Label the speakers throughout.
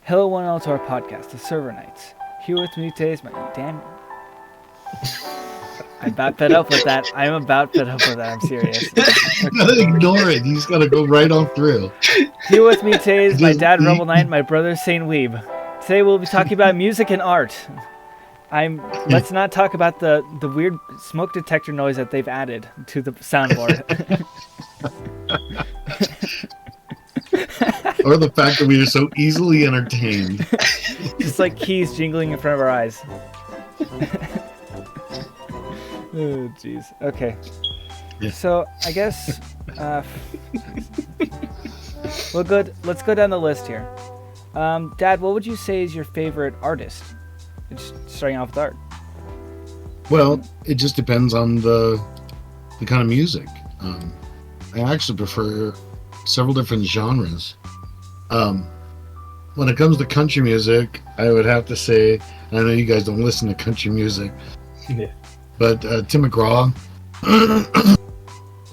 Speaker 1: Hello, one and all to our podcast, The Server Knights. Here with me today is my damn. I'm about fed up with that. I'm about fed up with that. I'm serious.
Speaker 2: You gotta ignore it. You just gotta go right on through.
Speaker 1: Here with me today is my
Speaker 2: Just-
Speaker 1: dad, Rebel Knight, and my brother, Saint Weeb. Today we'll be talking about music and art. Let's not talk about the weird smoke detector noise that they've added to the soundboard.
Speaker 2: Or the fact that we are so easily entertained.
Speaker 1: Just like keys jingling in front of our eyes. Oh, jeez. Okay.
Speaker 2: Yeah.
Speaker 1: So, I guess... let's go down the list here. Dad, what would you say is your favorite artist? Just starting off with art.
Speaker 2: Well, it just depends on the kind of music. I actually prefer several different genres. When it comes to country music, I would have to say, I know you guys don't listen to country music,
Speaker 3: Yeah.
Speaker 2: but Tim McGraw.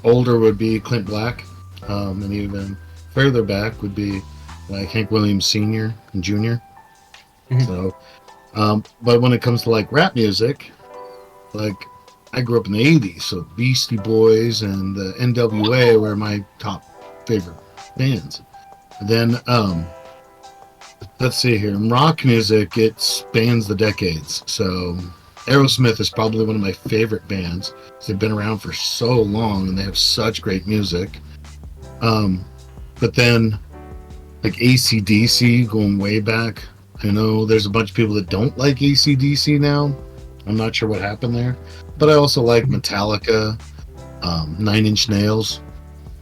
Speaker 2: Older would be Clint Black, and even further back would be like Hank Williams Sr. and Jr.
Speaker 3: Mhm.
Speaker 2: So, but when it comes to like rap music, like I grew up in the 80s, so Beastie Boys and the NWA were my top favorite bands. And then, let's see here, in rock music, it spans the decades. So Aerosmith is probably one of my favorite bands. They've been around for so long and they have such great music. But then, like AC/DC, going way back, I know there's a bunch of people that don't like AC/DC now. I'm not sure what happened there. But I also like Metallica, Nine Inch Nails.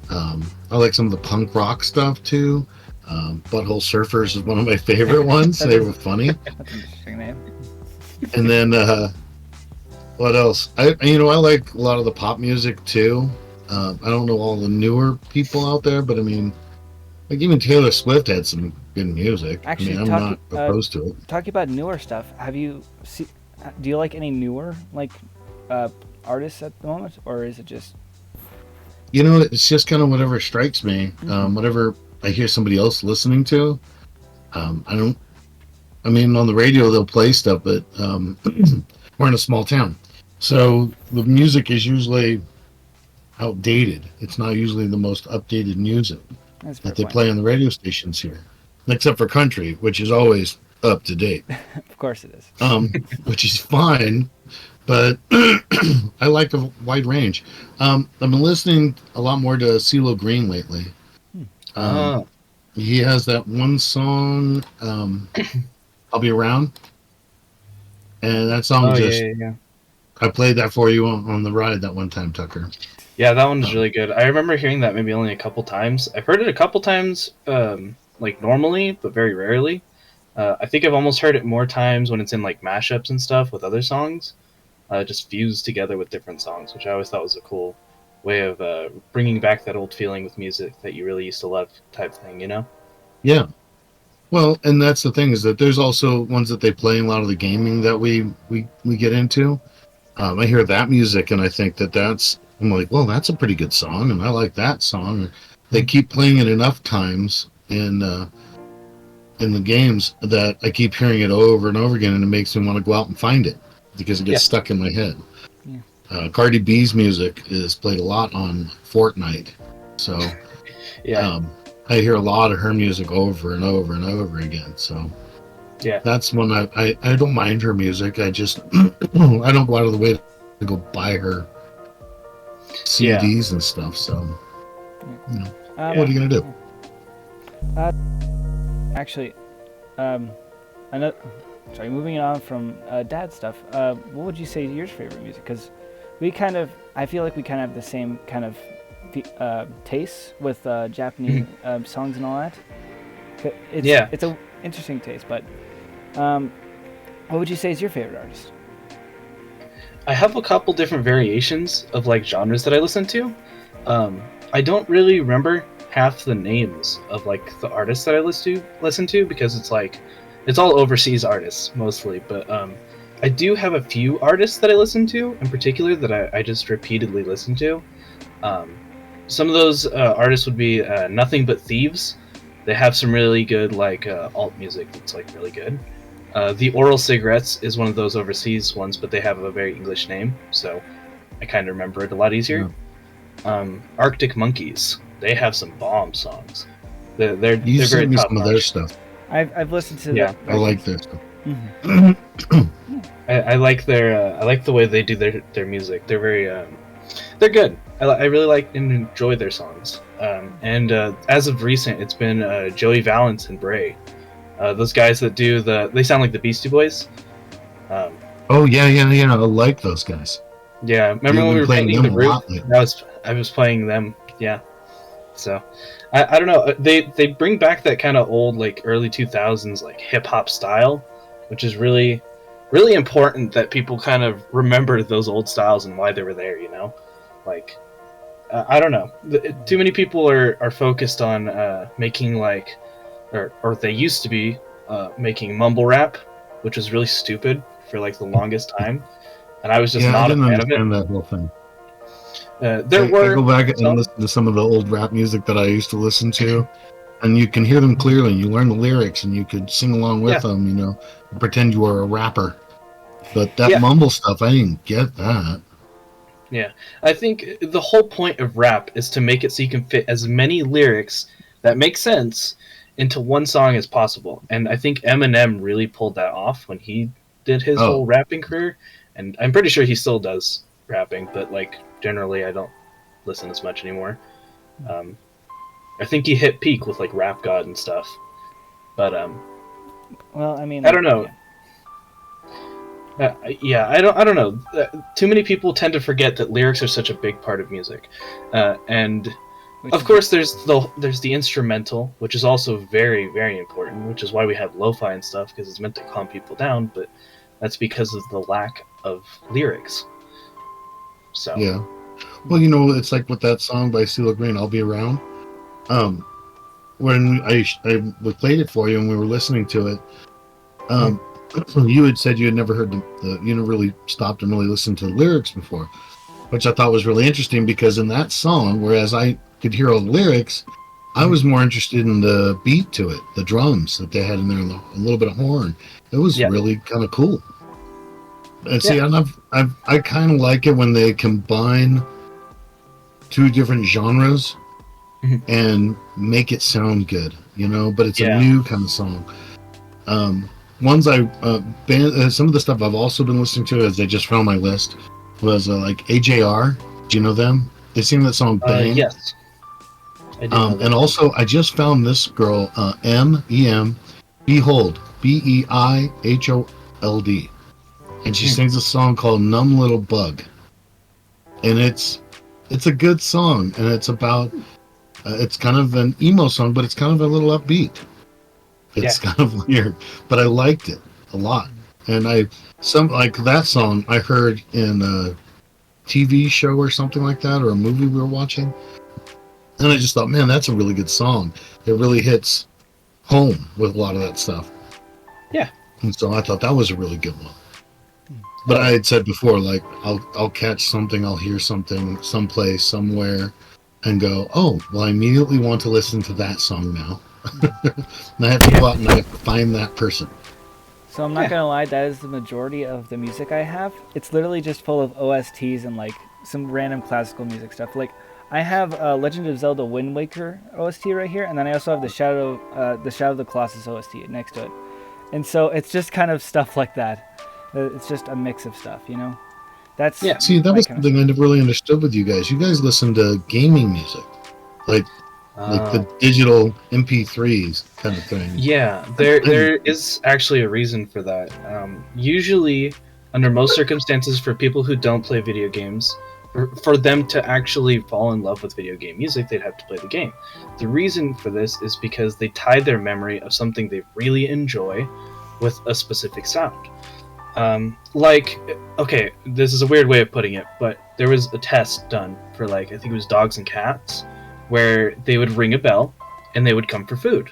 Speaker 2: I like some of the punk rock stuff too. Butthole Surfers is one of my favorite ones. They were funny.
Speaker 1: That's an interesting name.
Speaker 2: And then what else? I like a lot of the pop music too. I don't know all the newer people out there, but I mean, like even Taylor Swift had some good music.
Speaker 1: Actually,
Speaker 2: I'm not opposed to it.
Speaker 1: Talking about newer stuff, do you like any newer artists at the moment, or is it just?
Speaker 2: You know, it's just kind of whatever strikes me. Whatever I hear somebody else listening to. On the radio they'll play stuff, but we're in a small town, so the music is usually outdated. It's not usually the most updated music that they play on the radio stations here, except for country, which is always up to date.
Speaker 1: Of course it is.
Speaker 2: Which is fine, but I like a wide range. I've been listening a lot more to CeeLo Green lately. He has that one song, I'll Be Around, and that song
Speaker 3: Yeah.
Speaker 2: I played that for you on the ride that one time, Tucker.
Speaker 3: Yeah, that one's really good. I remember hearing that maybe only a couple times. I've heard it a couple times, like normally, but very rarely. I think I've almost heard it more times when it's in like mashups and stuff with other songs, just fused together with different songs, which I always thought was a cool way of bringing back that old feeling with music that you really used to love type thing, you know?
Speaker 2: Yeah. Well, and that's the thing, is that there's also ones that they play in a lot of the gaming that we get into. I hear that music and I think I'm like, well, that's a pretty good song, and I like that song. They keep playing it enough times in the games that I keep hearing it over and over again, and it makes me want to go out and find it because it gets stuck in my head.
Speaker 1: Yeah.
Speaker 2: Cardi B's music is played a lot on Fortnite, so
Speaker 3: Yeah.
Speaker 2: I hear a lot of her music over and over and over again. So
Speaker 3: Yeah.
Speaker 2: that's when I don't mind her music. I just I don't go out of the way to go buy her CDs and stuff. So what are you gonna do?
Speaker 1: Actually, moving on from dad stuff. What would you say is your favorite music? Because I feel like we kind of have the same kind of tastes with Japanese songs and all that. It's an interesting taste, but what would you say is your favorite artist?
Speaker 3: I have a couple different variations of like genres that I listen to. I don't really remember half the names of like the artists that I listen to because it's all overseas artists mostly, but I do have a few artists that I listen to in particular that I just repeatedly listen to. Some of those artists would be Nothing But Thieves. They have some really good like alt music that's like really good. The Oral Cigarettes is one of those overseas ones, but they have a very English name, so I kind of remember it a lot easier. Arctic Monkeys, they have some bomb songs. They're
Speaker 2: You
Speaker 3: very
Speaker 2: sent me
Speaker 3: top
Speaker 2: some of their
Speaker 3: notch.
Speaker 2: stuff.
Speaker 1: I've listened to
Speaker 3: Yeah.
Speaker 2: I like their stuff.
Speaker 3: I like their I like the way they do their music. They're very they're good. I really like and enjoy their songs. And as of recent, it's been Joey Valance and Bray. Those guys that do they sound like the Beastie Boys.
Speaker 2: Oh yeah. I like those guys.
Speaker 3: Yeah, remember
Speaker 2: You've
Speaker 3: when we
Speaker 2: been
Speaker 3: were
Speaker 2: playing
Speaker 3: painting
Speaker 2: them
Speaker 3: the
Speaker 2: a
Speaker 3: roof?
Speaker 2: lot lately.
Speaker 3: I was playing them. Yeah. So I don't know. They bring back that kind of old like early 2000s like hip hop style, which is really important that people kind of remember those old styles and why they were there. You know, like I don't know. Too many people are focused on making like or they used to be making mumble rap, which was really stupid for like the longest time, and I was just
Speaker 2: Yeah, I
Speaker 3: not a
Speaker 2: didn't
Speaker 3: fan of it.
Speaker 2: understand that whole thing.
Speaker 3: There
Speaker 2: I
Speaker 3: were
Speaker 2: go back and
Speaker 3: some,
Speaker 2: listen to some of the old rap music that I used to listen to, and you can hear them clearly. You learn the lyrics, and you could sing along with them. You know, pretend you were a rapper. But that mumble stuff, I didn't get that.
Speaker 3: Yeah, I think the whole point of rap is to make it so you can fit as many lyrics that make sense into one song as possible. And I think Eminem really pulled that off when he did his whole rapping career. And I'm pretty sure he still does rapping, but like generally I don't listen as much anymore. I think he hit peak with like Rap God and stuff. But
Speaker 1: well, I mean,
Speaker 3: I don't know. Yeah, I don't know. Too many people tend to forget that lyrics are such a big part of music, and of course there's the instrumental, which is also very very important. Which is why we have lo-fi and stuff, because it's meant to calm people down. But that's because of the lack of lyrics. So
Speaker 2: yeah, well, you know, it's like with that song by CeeLo Green, "I'll Be Around." When I played it for you and we were listening to it, you had said you had never heard you never really stopped and really listened to the lyrics before, which I thought was really interesting, because in that song, whereas I could hear all the lyrics, I was more interested in the beat to it, the drums that they had in there, a little bit of horn. It was really kind of cool. And see, I kind of like it when they combine two different genres and make it sound good, you know, but it's a new kind of song. Ones some of the stuff I've also been listening to, as they just found my list, was like AJR. Do you know them? They sing that song Bang.
Speaker 3: Yes. I do know that.
Speaker 2: And also, I just found this girl, M-E-M, Behold, B-E-I-H-O-L-D. And she sings a song called Numb Little Bug. And it's a good song, and it's about, it's kind of an emo song, but it's kind of a little upbeat. It's kind of weird, but I liked it a lot. And like that song I heard in a TV show or something like that, or a movie we were watching. And I just thought, man, that's a really good song. It really hits home with a lot of that stuff. Yeah. And so I thought that was a really good one. But I had said before, like, I'll catch something, I'll hear something someplace, somewhere, and go, oh, well, I immediately want to listen to that song now. And I have to go out and I have to find that person.
Speaker 1: So I'm not gonna lie, that is the majority of the music I have. It's literally just full of OSTs and like some random classical music stuff. Like I have Legend of Zelda Wind Waker OST right here, and then I also have the Shadow of the Colossus OST next to it. And so it's just kind of stuff like that. It's just a mix of stuff, you know. That's
Speaker 2: See, that was something I never really understood with you guys. You guys listen to gaming music, like the digital MP3s kind of thing.
Speaker 3: Yeah, there is actually a reason for that. Usually, under most circumstances, for people who don't play video games, for them to actually fall in love with video game music, they'd have to play the game. The reason for this is because they tie their memory of something they really enjoy with a specific sound. Like, okay, this is a weird way of putting it, but there was a test done for, like, I think it was dogs and cats, where they would ring a bell and they would come for food,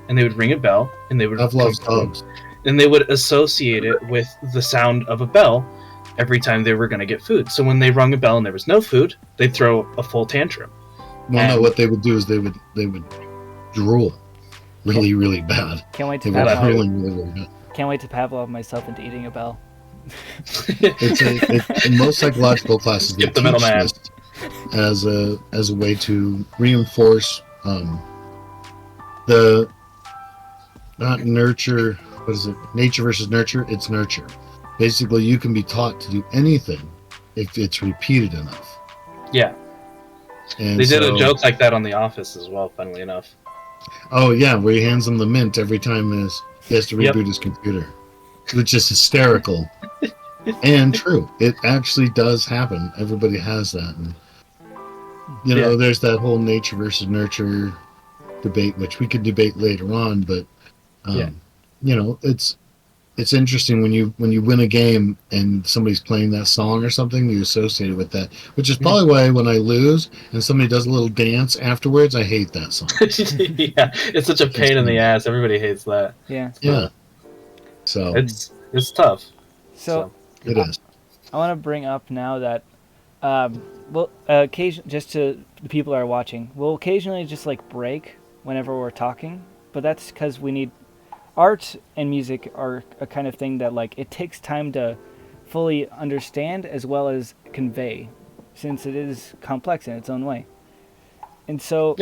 Speaker 3: and they would ring a bell and they would
Speaker 2: Pavlov's dogs,
Speaker 3: and they would associate it with the sound of a bell every time they were going to get food. So when they rung a bell and there was no food, they'd throw a full tantrum.
Speaker 2: Well, no, what they would do is they would drool. really, really bad.
Speaker 1: Can't wait to
Speaker 2: They were
Speaker 1: Pavlov.
Speaker 2: really, really, really bad.
Speaker 1: Can't wait to Pavlov myself into eating a bell.
Speaker 2: In most psychological classes they
Speaker 3: Skip the
Speaker 2: teach
Speaker 3: middleman.
Speaker 2: this as a way to reinforce the not nurture. What is it? Nature versus nurture. It's nurture. Basically, you can be taught to do anything if it's repeated enough.
Speaker 3: Yeah.
Speaker 2: And
Speaker 3: They did a joke like that on The Office as well, funnily enough.
Speaker 2: Oh yeah, where he hands him the mint every time he has to reboot
Speaker 3: Yep.
Speaker 2: his computer, which is hysterical and true. It actually does happen. Everybody has that, and there's that whole nature versus nurture debate, which we could debate later on. But it's interesting when you win a game and somebody's playing that song or something, you associate it with that, which is probably why when I lose and somebody does a little dance afterwards, I hate that song.
Speaker 3: Yeah, it's such a pain in the ass. Everybody hates that.
Speaker 1: Yeah.
Speaker 2: Yeah. So
Speaker 3: it's tough.
Speaker 1: So
Speaker 2: it is.
Speaker 1: I want to bring up now that, just to the people that are watching, we'll occasionally just like break whenever we're talking, but that's because we need. Art and music are a kind of thing that like it takes time to fully understand as well as convey, since it is complex in its own way. And so,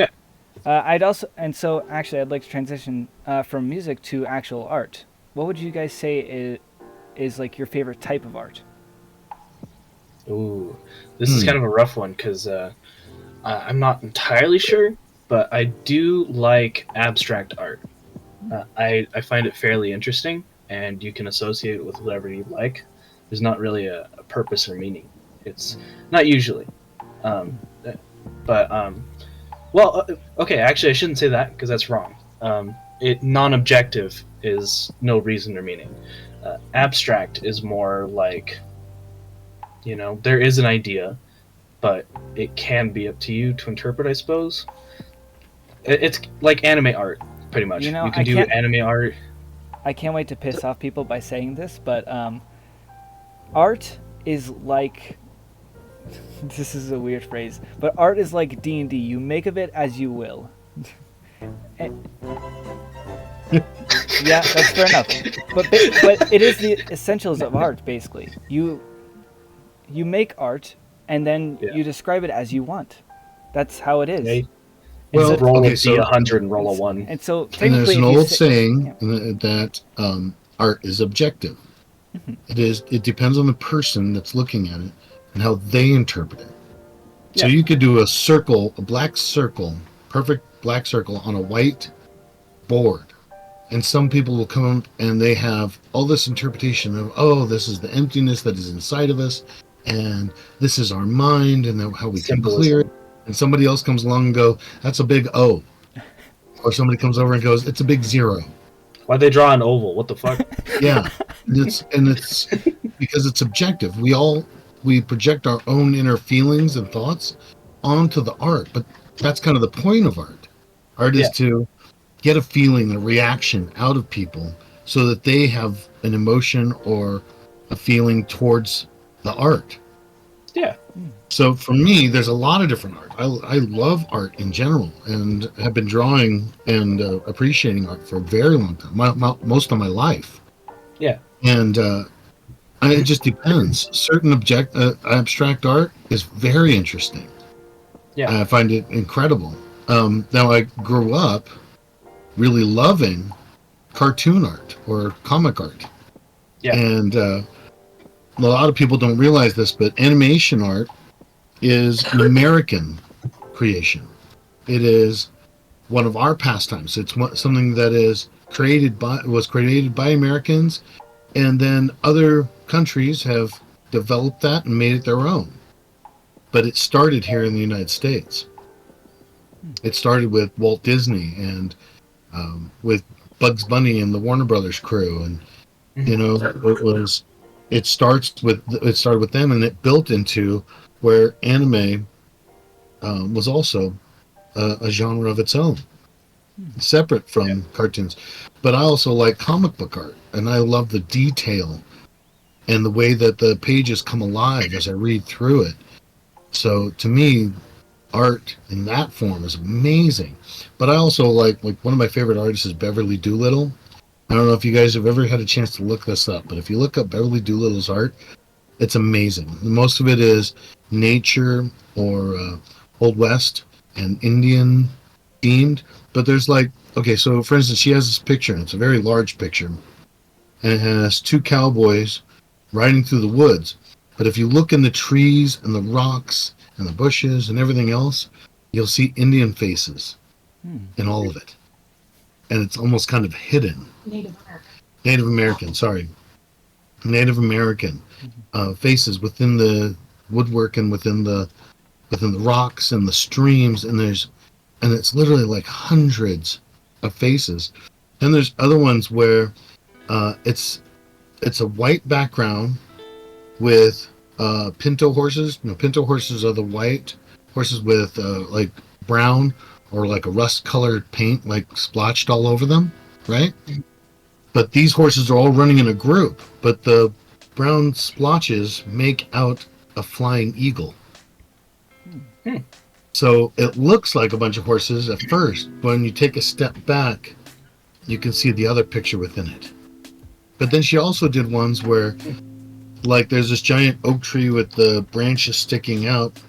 Speaker 1: I'd like to transition from music to actual art. What would you guys say is like your favorite type of art?
Speaker 3: Ooh, this is kind of a rough one because I'm not entirely sure, but I do like abstract art. I find it fairly interesting, and you can associate it with whatever you like. There's not really a purpose or meaning. It's not usually. Okay, actually I shouldn't say that because that's wrong. Non-objective is no reason or meaning. Abstract is more like, there is an idea, but it can be up to you to interpret, I suppose. It's like anime art. Pretty much. You can do anime art.
Speaker 1: I can't wait to piss off people by saying this, but art is like... This is a weird phrase, but art is like D&D. You make of it as you will. Yeah, that's fair enough. But it is the essentials of art, basically. You make art, and then you describe it as you want. That's how it is.
Speaker 3: Yeah.
Speaker 2: Well,
Speaker 3: roll a D100 and roll a 1.
Speaker 1: And so
Speaker 2: And there's an old saying that art is objective. Mm-hmm. It depends on the person that's looking at it and how they interpret it. Yeah. So you could do a black circle, perfect black circle on a white board. And some people will come and they have all this interpretation of, this is the emptiness that is inside of us, and this is our mind, and how we can clear it. And somebody else comes along and go, that's a big O. Or somebody comes over and goes, it's a big 0.
Speaker 3: Why'd they draw an oval? What the fuck?
Speaker 2: Yeah. It's because it's objective. We project our own inner feelings and thoughts onto the art, but that's kind of the point of art. Art is to get a feeling, a reaction out of people so that they have an emotion or a feeling towards the art.
Speaker 3: Yeah.
Speaker 2: So for me, there's a lot of different art. I love art in general and have been drawing and appreciating art for a very long time, most of my life.
Speaker 3: Yeah.
Speaker 2: And it just depends. Certain abstract art is very interesting. Yeah. I find it incredible. Now, I grew up really loving cartoon art or comic art. Yeah. And a lot of people don't realize this, but animation art is an American creation. It is one of our pastimes. It's something that was created by Americans, and then other countries have developed that and made it their own. But it started here in the United States. It started with Walt Disney and with Bugs Bunny and the Warner Brothers crew, and it started with them, and it built into where anime was also a genre of its own, separate from cartoons. But I also like comic book art, and I love the detail and the way that the pages come alive as I read through it. So to me, art in that form is amazing. But I also like one of my favorite artists is Beverly Doolittle. I don't know if you guys have ever had a chance to look this up, but if you look up Beverly Doolittle's art, it's amazing. Most of it is nature or Old West and Indian themed. But there's like, okay, so for instance, she has this picture, and it's a very large picture, and it has two cowboys riding through the woods. But if you look in the trees and the rocks and the bushes and everything else, you'll see Indian faces in all of it. And it's almost kind of hidden. Native American, sorry. Native American faces within the woodwork and within the rocks and the streams, and it's literally like hundreds of faces. And there's other ones where it's a white background with pinto horses. Pinto horses are the white horses with like brown or like a rust-colored paint like splotched all over them, right? But these horses are all running in a group, but the brown splotches make out a flying eagle. So it looks like a bunch of horses at first, but when you take a step back, you can see the other picture within it. But then she also did ones where, like, there's this giant oak tree with the branches sticking out,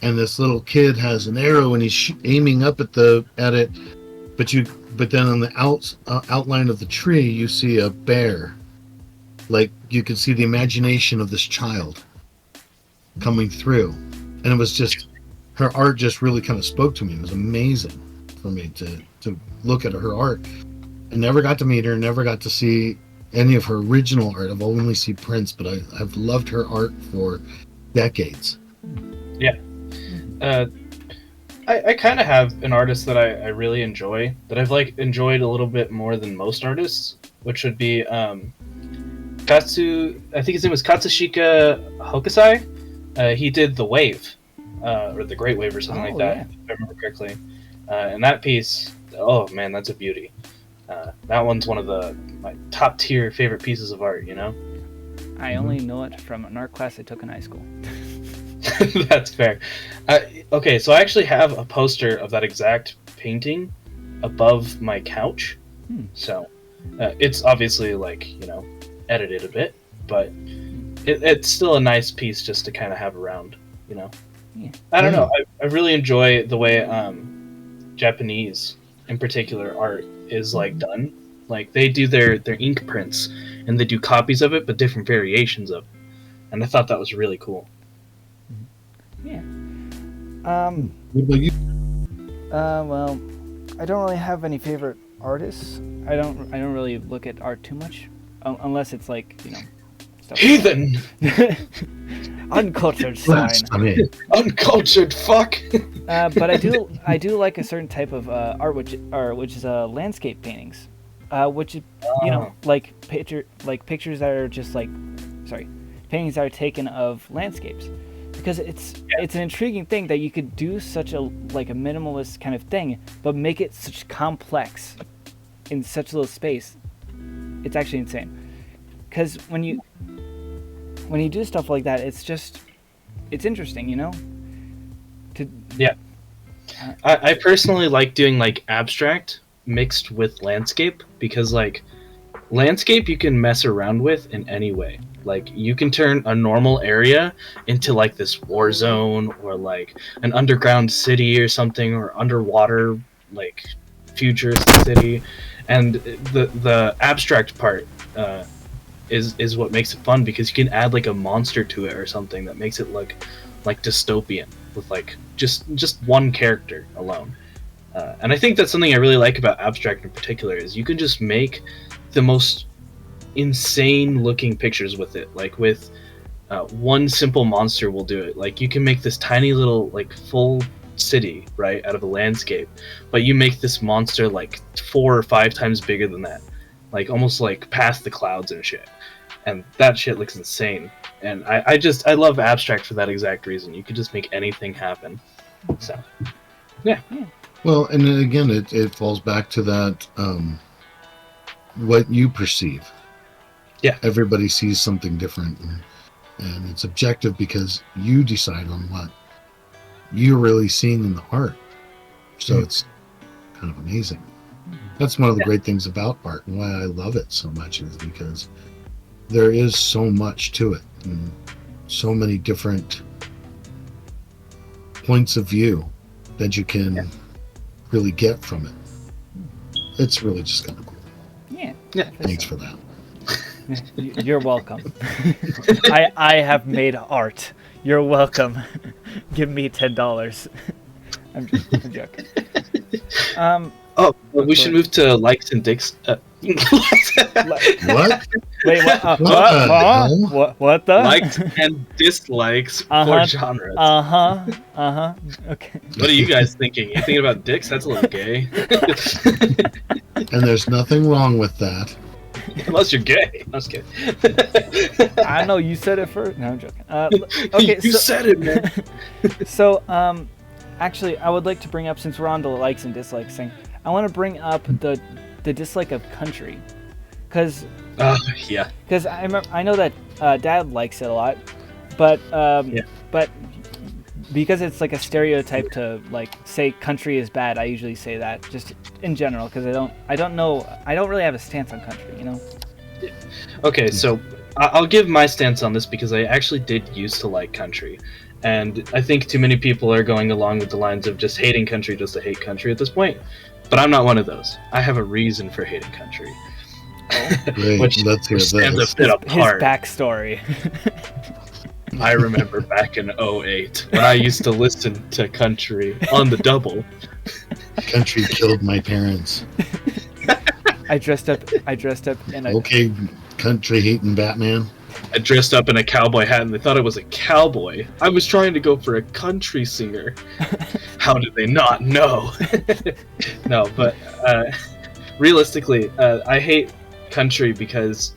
Speaker 2: and this little kid has an arrow and he's aiming up at it, but then on the outline of the tree you see a bear. Like, you could see the imagination of this child coming through, and it was just, her art just really kind of spoke to me. It was amazing for me to look at her art. I never got to meet her, never got to see any of her original art. I've only seen prints, but I've loved her art for decades.
Speaker 3: Yeah. I kind of have an artist that I really enjoy, that I've like enjoyed a little bit more than most artists, which would be Katsu. I think his name was Katsushika Hokusai. He did The Wave, or The Great Wave, or something like that, if I remember correctly. And that piece, oh man, that's a beauty. That one's one of my top tier favorite pieces of art.
Speaker 1: I only know it from an art class I took in high school.
Speaker 3: That's fair. Okay, so I actually have a poster of that exact painting above my couch. So it's obviously edited a bit, but it's still a nice piece just to kind of have around. Yeah. I don't know. I really enjoy the way Japanese, in particular, art is like done. Like, they do their ink prints and they do copies of it, but different variations of it. And I thought that was really cool.
Speaker 1: Yeah.
Speaker 2: What about you?
Speaker 1: Well, I don't really have any favorite artists. I don't really look at art too much, unless it's like stuff.
Speaker 3: Heathen.
Speaker 1: Uncultured sign.
Speaker 3: Uncultured fuck.
Speaker 1: But I do like a certain type of art, which is landscape paintings, which like pictures that are just paintings that are taken of landscapes. Because it's an intriguing thing that you could do such a minimalist kind of thing, but make it such complex in such little space. It's actually insane. Because when you do stuff like that, it's interesting,
Speaker 3: I personally like doing abstract mixed with landscape, because landscape you can mess around with in any way. You can turn a normal area into this war zone, or an underground city or something, or underwater futuristic city, and the abstract part is what makes it fun, because you can add a monster to it or something that makes it look dystopian with just one character alone. And I think that's something I really like about abstract in particular, is you can just make the most insane looking pictures with it. With one simple monster will do it. You can make this tiny little full city right out of a landscape, but you make this monster 4 or 5 times bigger than that, almost past the clouds and shit, and that shit looks insane. And I love abstract for that exact reason. You could just make anything happen. So yeah.
Speaker 2: Well, and then again, it falls back to that what you perceive.
Speaker 3: Yeah.
Speaker 2: Everybody sees something different, and it's objective because you decide on what you're really seeing in the art. So it's kind of amazing. That's one of the great things about art, and why I love it so much, is because there is so much to it, and so many different points of view that you can really get from it. It's really just kind of cool.
Speaker 1: Yeah.
Speaker 2: Thanks for that.
Speaker 1: You're welcome. I have made art. You're welcome. Give me $10. I'm joking.
Speaker 3: We should move to likes and dicks.
Speaker 2: What?
Speaker 1: Wait, what? What the?
Speaker 3: Likes and dislikes for genres.
Speaker 1: Okay.
Speaker 3: What are you guys thinking? You thinking about dicks? That's a little gay.
Speaker 2: And there's nothing wrong with that.
Speaker 3: Unless you're gay. I'm just kidding.
Speaker 1: I know you said it first. No, I'm joking. Okay,
Speaker 3: you said it, man.
Speaker 1: So, actually, I would like to bring up, since we're on the likes and dislikes thing, I want to bring up the dislike of country, because
Speaker 3: yeah.
Speaker 1: Because I know that Dad likes it a lot, but but because it's like a stereotype to like say country is bad, I usually say that just in general, because I don't really have a stance on country, you know.
Speaker 3: Okay, so I'll give my stance on this, because I actually did used to like country, and I think too many people are going along with the lines of just hating country just to hate country at this point. But I'm not one of those. I have a reason for hating country.
Speaker 2: Great.
Speaker 3: Which stands a bit apart.
Speaker 1: His backstory.
Speaker 3: I remember back in 2008 when I used to listen to country on the double.
Speaker 2: Country killed my parents.
Speaker 1: I dressed up in a...
Speaker 2: Okay, country hating Batman.
Speaker 3: I dressed up in a cowboy hat and they thought I was a cowboy. I was trying to go for a country singer. How did they not know? No, but realistically, I hate country because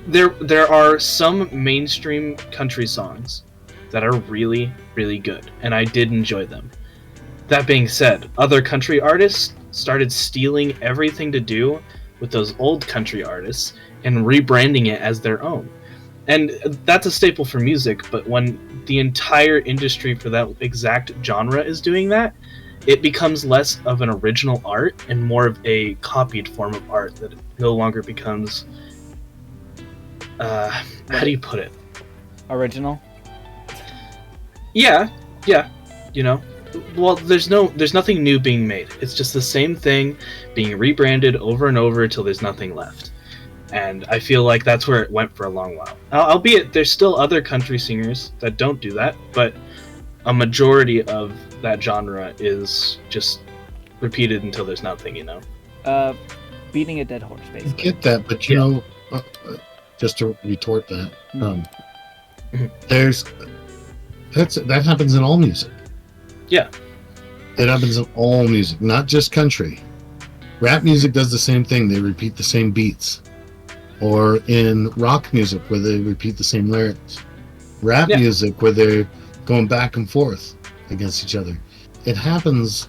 Speaker 3: there are some mainstream country songs that are really, really good, and I did enjoy them. That being said, other country artists started stealing everything to do with those old country artists and rebranding it as their own. And that's a staple for music, but when the entire industry for that exact genre is doing that, it becomes less of an original art and more of a copied form of art that no longer becomes... how do you put it?
Speaker 1: Original?
Speaker 3: Yeah, you know. Well, there's nothing new being made. It's just the same thing being rebranded over and over until there's nothing left. And I feel like that's where it went for a long while. Albeit there's still other country singers that don't do that, but a majority of that genre is just repeated until there's nothing, you know.
Speaker 1: Beating a dead horse,
Speaker 2: I
Speaker 1: basically.
Speaker 2: get that, but you know, just to retort that, that happens in all music.
Speaker 3: Yeah.
Speaker 2: It happens in all music, not just country. Rap music does the same thing. They repeat the same beats. Or in rock music, where they repeat the same lyrics. Rap music, where they're going back and forth against each other. It happens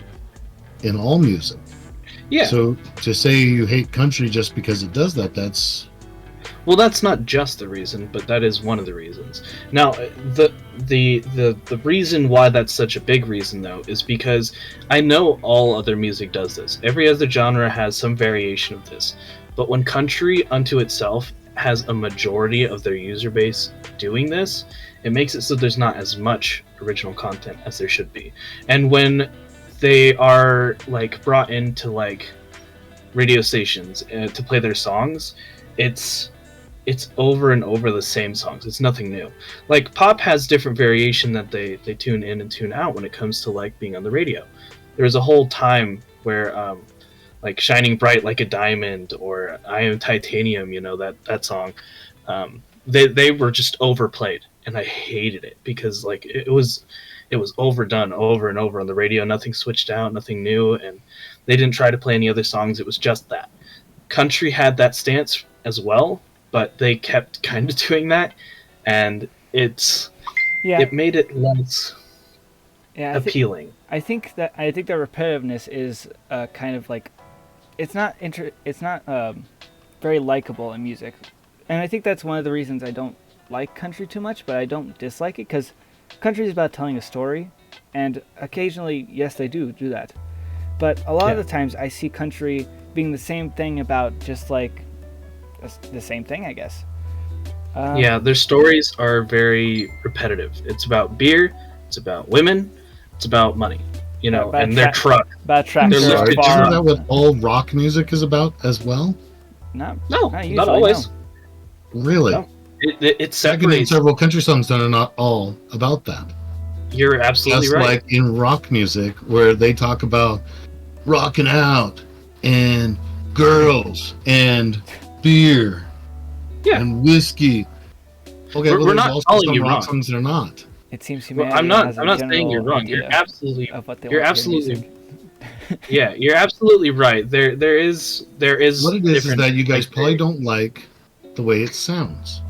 Speaker 2: in all music.
Speaker 3: Yeah.
Speaker 2: So to say you hate country just because it does that, that's...
Speaker 3: Well, that's not just the reason, but that is one of the reasons. Now, the reason why that's such a big reason, though, is because I know all other music does this. Every other genre has some variation of this. But when country unto itself has a majority of their user base doing this, it makes it so there's not as much original content as there should be. And when they are like brought into like radio stations to play their songs, it's over and over the same songs. It's nothing new. Like pop has different variation that they tune in and tune out when it comes to like being on the radio. There was a whole time where like Shining Bright Like a Diamond or I Am Titanium, you know, that song, they were just overplayed, and I hated it because like it was overdone over and over on the radio. Nothing switched out, nothing new, and they didn't try to play any other songs. It was just that. Country had that stance as well, but they kept kind of doing that, and it made it less appealing.
Speaker 1: I think that repetitiveness is kind of like it's not very likable in music, and I think that's one of the reasons I don't like country too much, but I don't dislike it because country is about telling a story, and occasionally, yes, they do that. But a lot of the times, I see country being the same thing about just like the same thing, I guess.
Speaker 3: Yeah, their stories are very repetitive. It's about beer, it's about women, it's about money,
Speaker 1: About
Speaker 3: and their truck.
Speaker 1: About
Speaker 2: I'm
Speaker 1: tractor.
Speaker 3: They're
Speaker 2: sorry,
Speaker 3: lifted
Speaker 2: isn't
Speaker 3: truck.
Speaker 2: that what all rock music is about as well?
Speaker 1: No,
Speaker 3: No,
Speaker 1: not usually,
Speaker 3: not always.
Speaker 1: no.
Speaker 2: Really?
Speaker 3: No. It
Speaker 2: I can name
Speaker 3: separates.
Speaker 2: several country songs that are not all about that.
Speaker 3: You're absolutely
Speaker 2: Just
Speaker 3: right.
Speaker 2: like in rock music, where they talk about rocking out and girls and beer
Speaker 3: Yeah.
Speaker 2: and whiskey. Okay,
Speaker 3: We're
Speaker 2: well, there's
Speaker 3: not
Speaker 2: also
Speaker 3: calling
Speaker 2: some
Speaker 3: you
Speaker 2: rock
Speaker 3: wrong.
Speaker 2: songs that are not.
Speaker 1: It seems
Speaker 3: Well,
Speaker 1: humanity has a
Speaker 3: I'm not
Speaker 1: general
Speaker 3: saying you're wrong.
Speaker 1: idea
Speaker 3: You're absolutely.
Speaker 1: of what they
Speaker 3: You're
Speaker 1: want to hear in
Speaker 3: absolutely.
Speaker 1: music.
Speaker 3: Yeah, you're absolutely right. There is
Speaker 2: What it is
Speaker 3: different,
Speaker 2: that you guys
Speaker 3: like,
Speaker 2: probably don't like the way it sounds,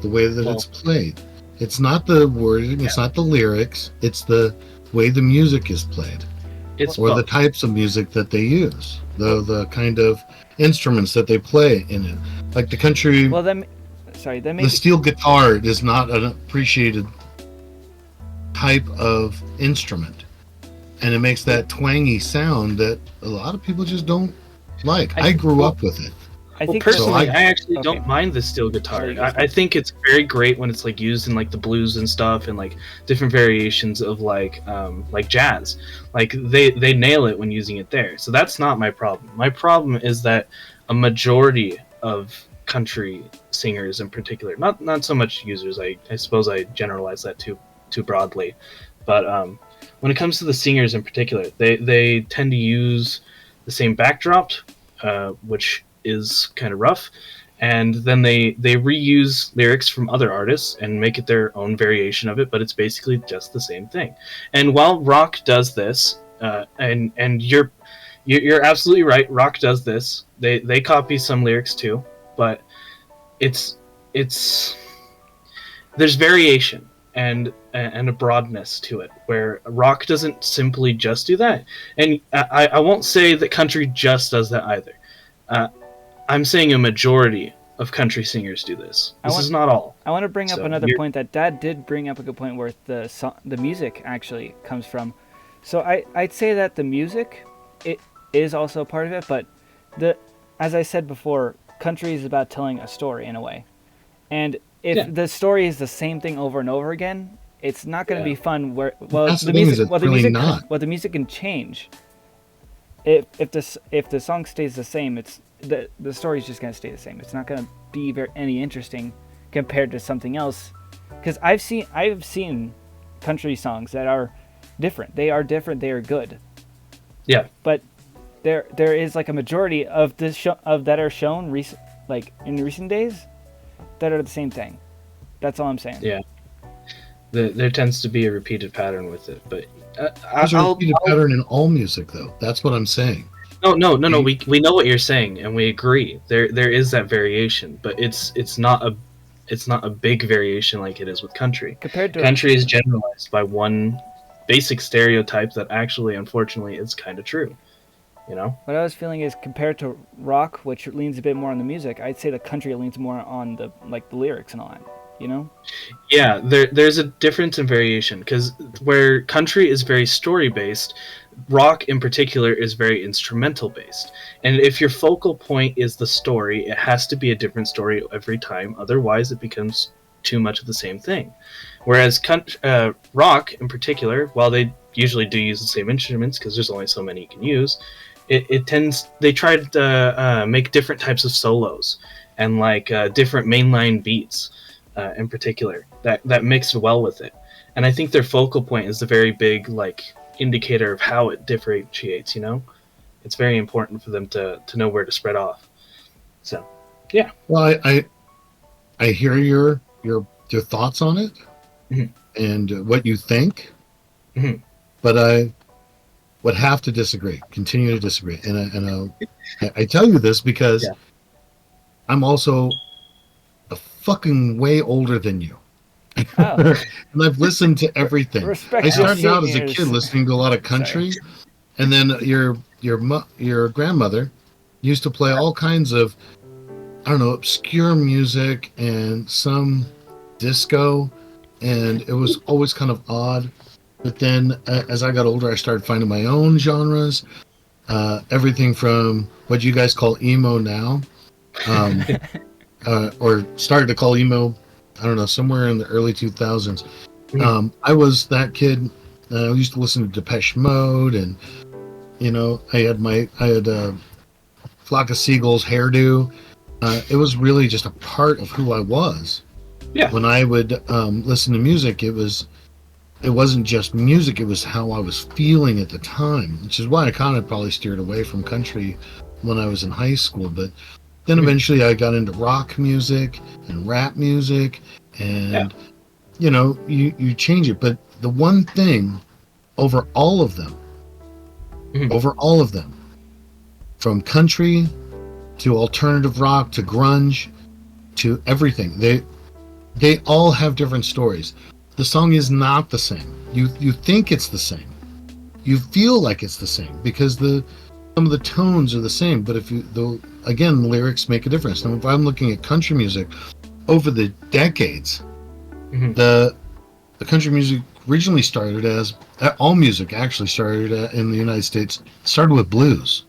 Speaker 2: the way that
Speaker 3: Well,
Speaker 2: it's played. It's not the wording, it's not the lyrics, it's the way the music is played,
Speaker 3: it's
Speaker 2: or the
Speaker 3: both.
Speaker 2: types of music that they use, the kind of instruments that they play in it. Like the country,
Speaker 1: Well, then, sorry, that
Speaker 2: the
Speaker 1: makes
Speaker 2: steel guitar is not an appreciated type of instrument, and it makes that twangy sound that a lot of people just don't like. I grew up with it.
Speaker 1: I
Speaker 3: Well,
Speaker 1: think
Speaker 3: personally,
Speaker 2: So
Speaker 3: I actually
Speaker 1: okay.
Speaker 3: don't mind the steel guitar.
Speaker 1: There you go.
Speaker 3: I think it's very great when it's like used in like the blues and stuff, and like different variations of like jazz. Like they nail it when using it there. So that's not my problem. My problem is that a majority of country singers in particular, not so much users. I suppose I generalize that too broadly, but when it comes to the singers in particular, they tend to use the same backdrop, which is kind of rough, and then they reuse lyrics from other artists and make it their own variation of it, but it's basically just the same thing. And while rock does this, and you're absolutely right, rock does this. They copy some lyrics too, but it's there's variation and a broadness to it, where rock doesn't simply just do that. And I won't say that country just does that either. I'm saying a majority of country singers do this. This is not all.
Speaker 1: I want to bring up
Speaker 3: So
Speaker 1: another point that Dad did bring up a good point where the music actually comes from. So I'd say that the music it is also a part of it, but as I said before, country is about telling a story in a way. And if the story is the same thing over and over again, it's not going to be fun.
Speaker 2: That's the thing, is it's really not.
Speaker 1: The music can change. If the song stays the same, it's the story's just going to stay the same. It's not going to be any interesting compared to something else. Because I've seen country songs that are different. They are different. They are good.
Speaker 3: Yeah.
Speaker 1: But there is like a majority of that are shown in recent days that are the same thing. That's all I'm saying.
Speaker 3: Yeah. There tends to be a repeated pattern with it, but
Speaker 2: There's a repeated pattern in all music, though. That's what I'm saying.
Speaker 3: No. We know what you're saying, and we agree. There is that variation, but it's not a big variation like it is with country.
Speaker 1: Compared to
Speaker 3: Country is generalized by one basic stereotype that actually, unfortunately, is kind of true.
Speaker 1: What I was feeling is compared to rock, which leans a bit more on the music, I'd say the country leans more on the lyrics and all that.
Speaker 3: Yeah, there's a difference in variation, because where country is very story based, rock in particular is very instrumental based. And if your focal point is the story, it has to be a different story every time, otherwise it becomes too much of the same thing. Whereas rock in particular, while they usually do use the same instruments because there's only so many you can use, they try to make different types of solos and different mainline beats in particular that mix well with it. And I think their focal point is the very big indicator of how it differentiates. It's very important for them to know where to spread off. So yeah.
Speaker 2: Well, I hear your thoughts on it,
Speaker 3: Mhm.
Speaker 2: and what you think,
Speaker 3: Mhm.
Speaker 2: but I would have to disagree, continue to disagree. And I tell you this because I'm also a fucking way older than you.
Speaker 1: Oh.
Speaker 2: And I've listened to everything.
Speaker 1: Respect
Speaker 2: I started
Speaker 1: your
Speaker 2: out as a
Speaker 1: seniors.
Speaker 2: kid listening to a lot of country, and then your grandmother used to play all kinds of, I don't know, obscure music and some disco, and it was always kind of odd. But then as I got older, I started finding my own genres. Everything from what you guys call emo now, um, or started to call emo, I don't know, somewhere in the early 2000s. I was that kid. I used to listen to Depeche Mode, and I had Flock of Seagulls hairdo. It was really just a part of who I was.
Speaker 3: Yeah.
Speaker 2: When I would listen to music, it wasn't just music, it was how I was feeling at the time, which is why I kind of probably steered away from country when I was in high school. But then eventually I got into rock music and rap music, and you change it. But the one thing over all of them, from country to alternative rock to grunge to everything, they all have different stories. The song is not the same. You think it's the same. You feel like it's the same because some of the tones are the same. But the lyrics make a difference. Now, if I'm looking at country music over the decades, the country music originally started as all music actually started in the United States started with blues.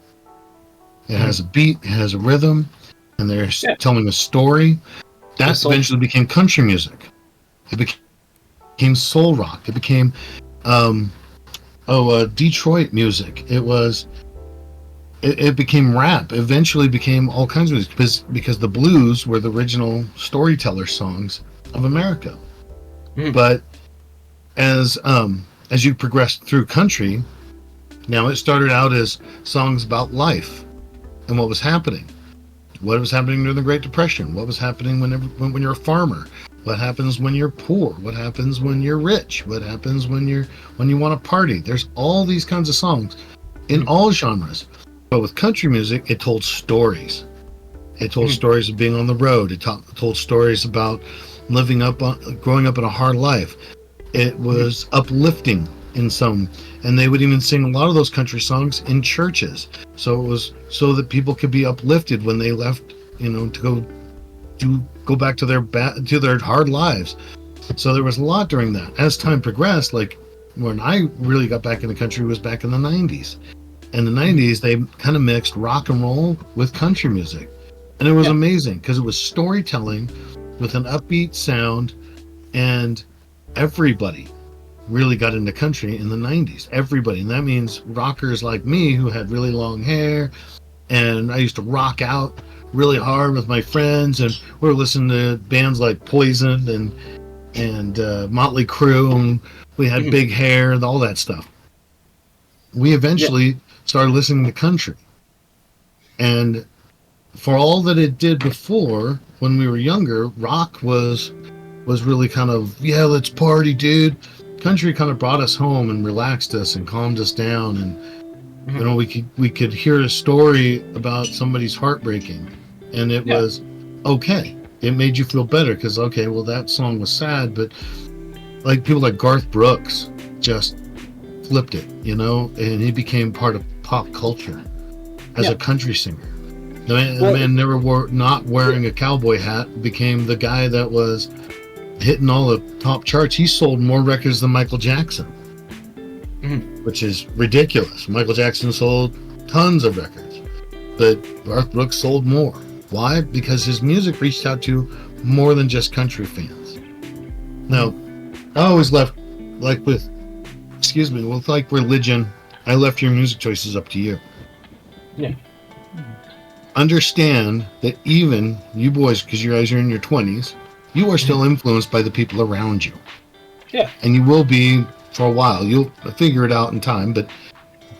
Speaker 2: It has a beat, it has a rhythm, and they're telling a story. That eventually became country music. It became soul rock. It became Detroit music. It became rap. Eventually became all kinds of music because the blues were the original storyteller songs of America. But as you progressed through country, now it started out as songs about life and what was happening. What was happening during the Great Depression? What was happening when you're a farmer? What happens when you're poor? What happens when you're rich? What happens when you want to party? There's all these kinds of songs in all genres. But with country music, it told stories. It told stories of being on the road. It told stories about growing up in a hard life. It was uplifting in some, and they would even sing a lot of those country songs in churches. So it was so that people could be uplifted when they left, to go back to their hard lives. So there was a lot during that. As time progressed, like when I really got back in the country was back in the 90s. In the 90s, they kind of mixed rock and roll with country music. And it was amazing because it was storytelling with an upbeat sound, and everybody really got into country in the 90s. Everybody. And that means rockers like me who had really long hair, and I used to rock out really hard with my friends, and we were listening to bands like Poison and Motley Crue, and we had big hair and all that stuff. We eventually started listening to country. And for all that it did before, when we were younger, rock was really kind of, let's party, dude. Country kind of brought us home and relaxed us and calmed us down, and we could hear a story about somebody's heartbreaking, and it was okay. It made you feel better because that song was sad, but like people like Garth Brooks just flipped it, and he became part of pop culture as a country singer. The man not wearing a cowboy hat became the guy that was hitting all the top charts. He sold more records than Michael Jackson, which is ridiculous. Michael Jackson sold tons of records, but Garth Brooks sold more. Why? Because his music reached out to more than just country fans. Now, I always left, with religion, I left your music choices up to you.
Speaker 3: Yeah.
Speaker 2: Understand that even you boys, because you guys are in your 20s, you are still influenced by the people around you.
Speaker 3: Yeah.
Speaker 2: And you will be for a while. You'll figure it out in time, but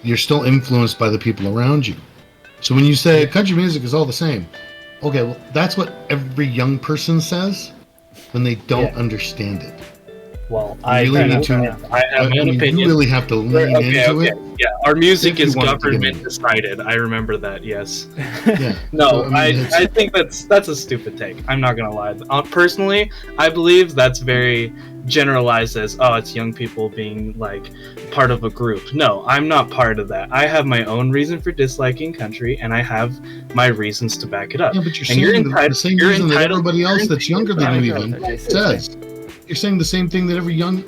Speaker 2: you're still influenced by the people around you. So when you say country music is all the same, okay, well, that's what every young person says when they don't understand it.
Speaker 3: Well, I have my own opinion.
Speaker 2: You really have to lean into it.
Speaker 3: Yeah, our music is government decided. I remember that. Yes.
Speaker 2: Yeah.
Speaker 3: No, I think that's a stupid take. I'm not gonna lie. Personally, I believe that's very generalized as it's young people being like part of a group. No, I'm not part of that. I have my own reason for disliking country, and I have my reasons to back it up.
Speaker 2: Yeah, but you're saying the same reason that everybody else that's younger than you even says. you're saying the same thing that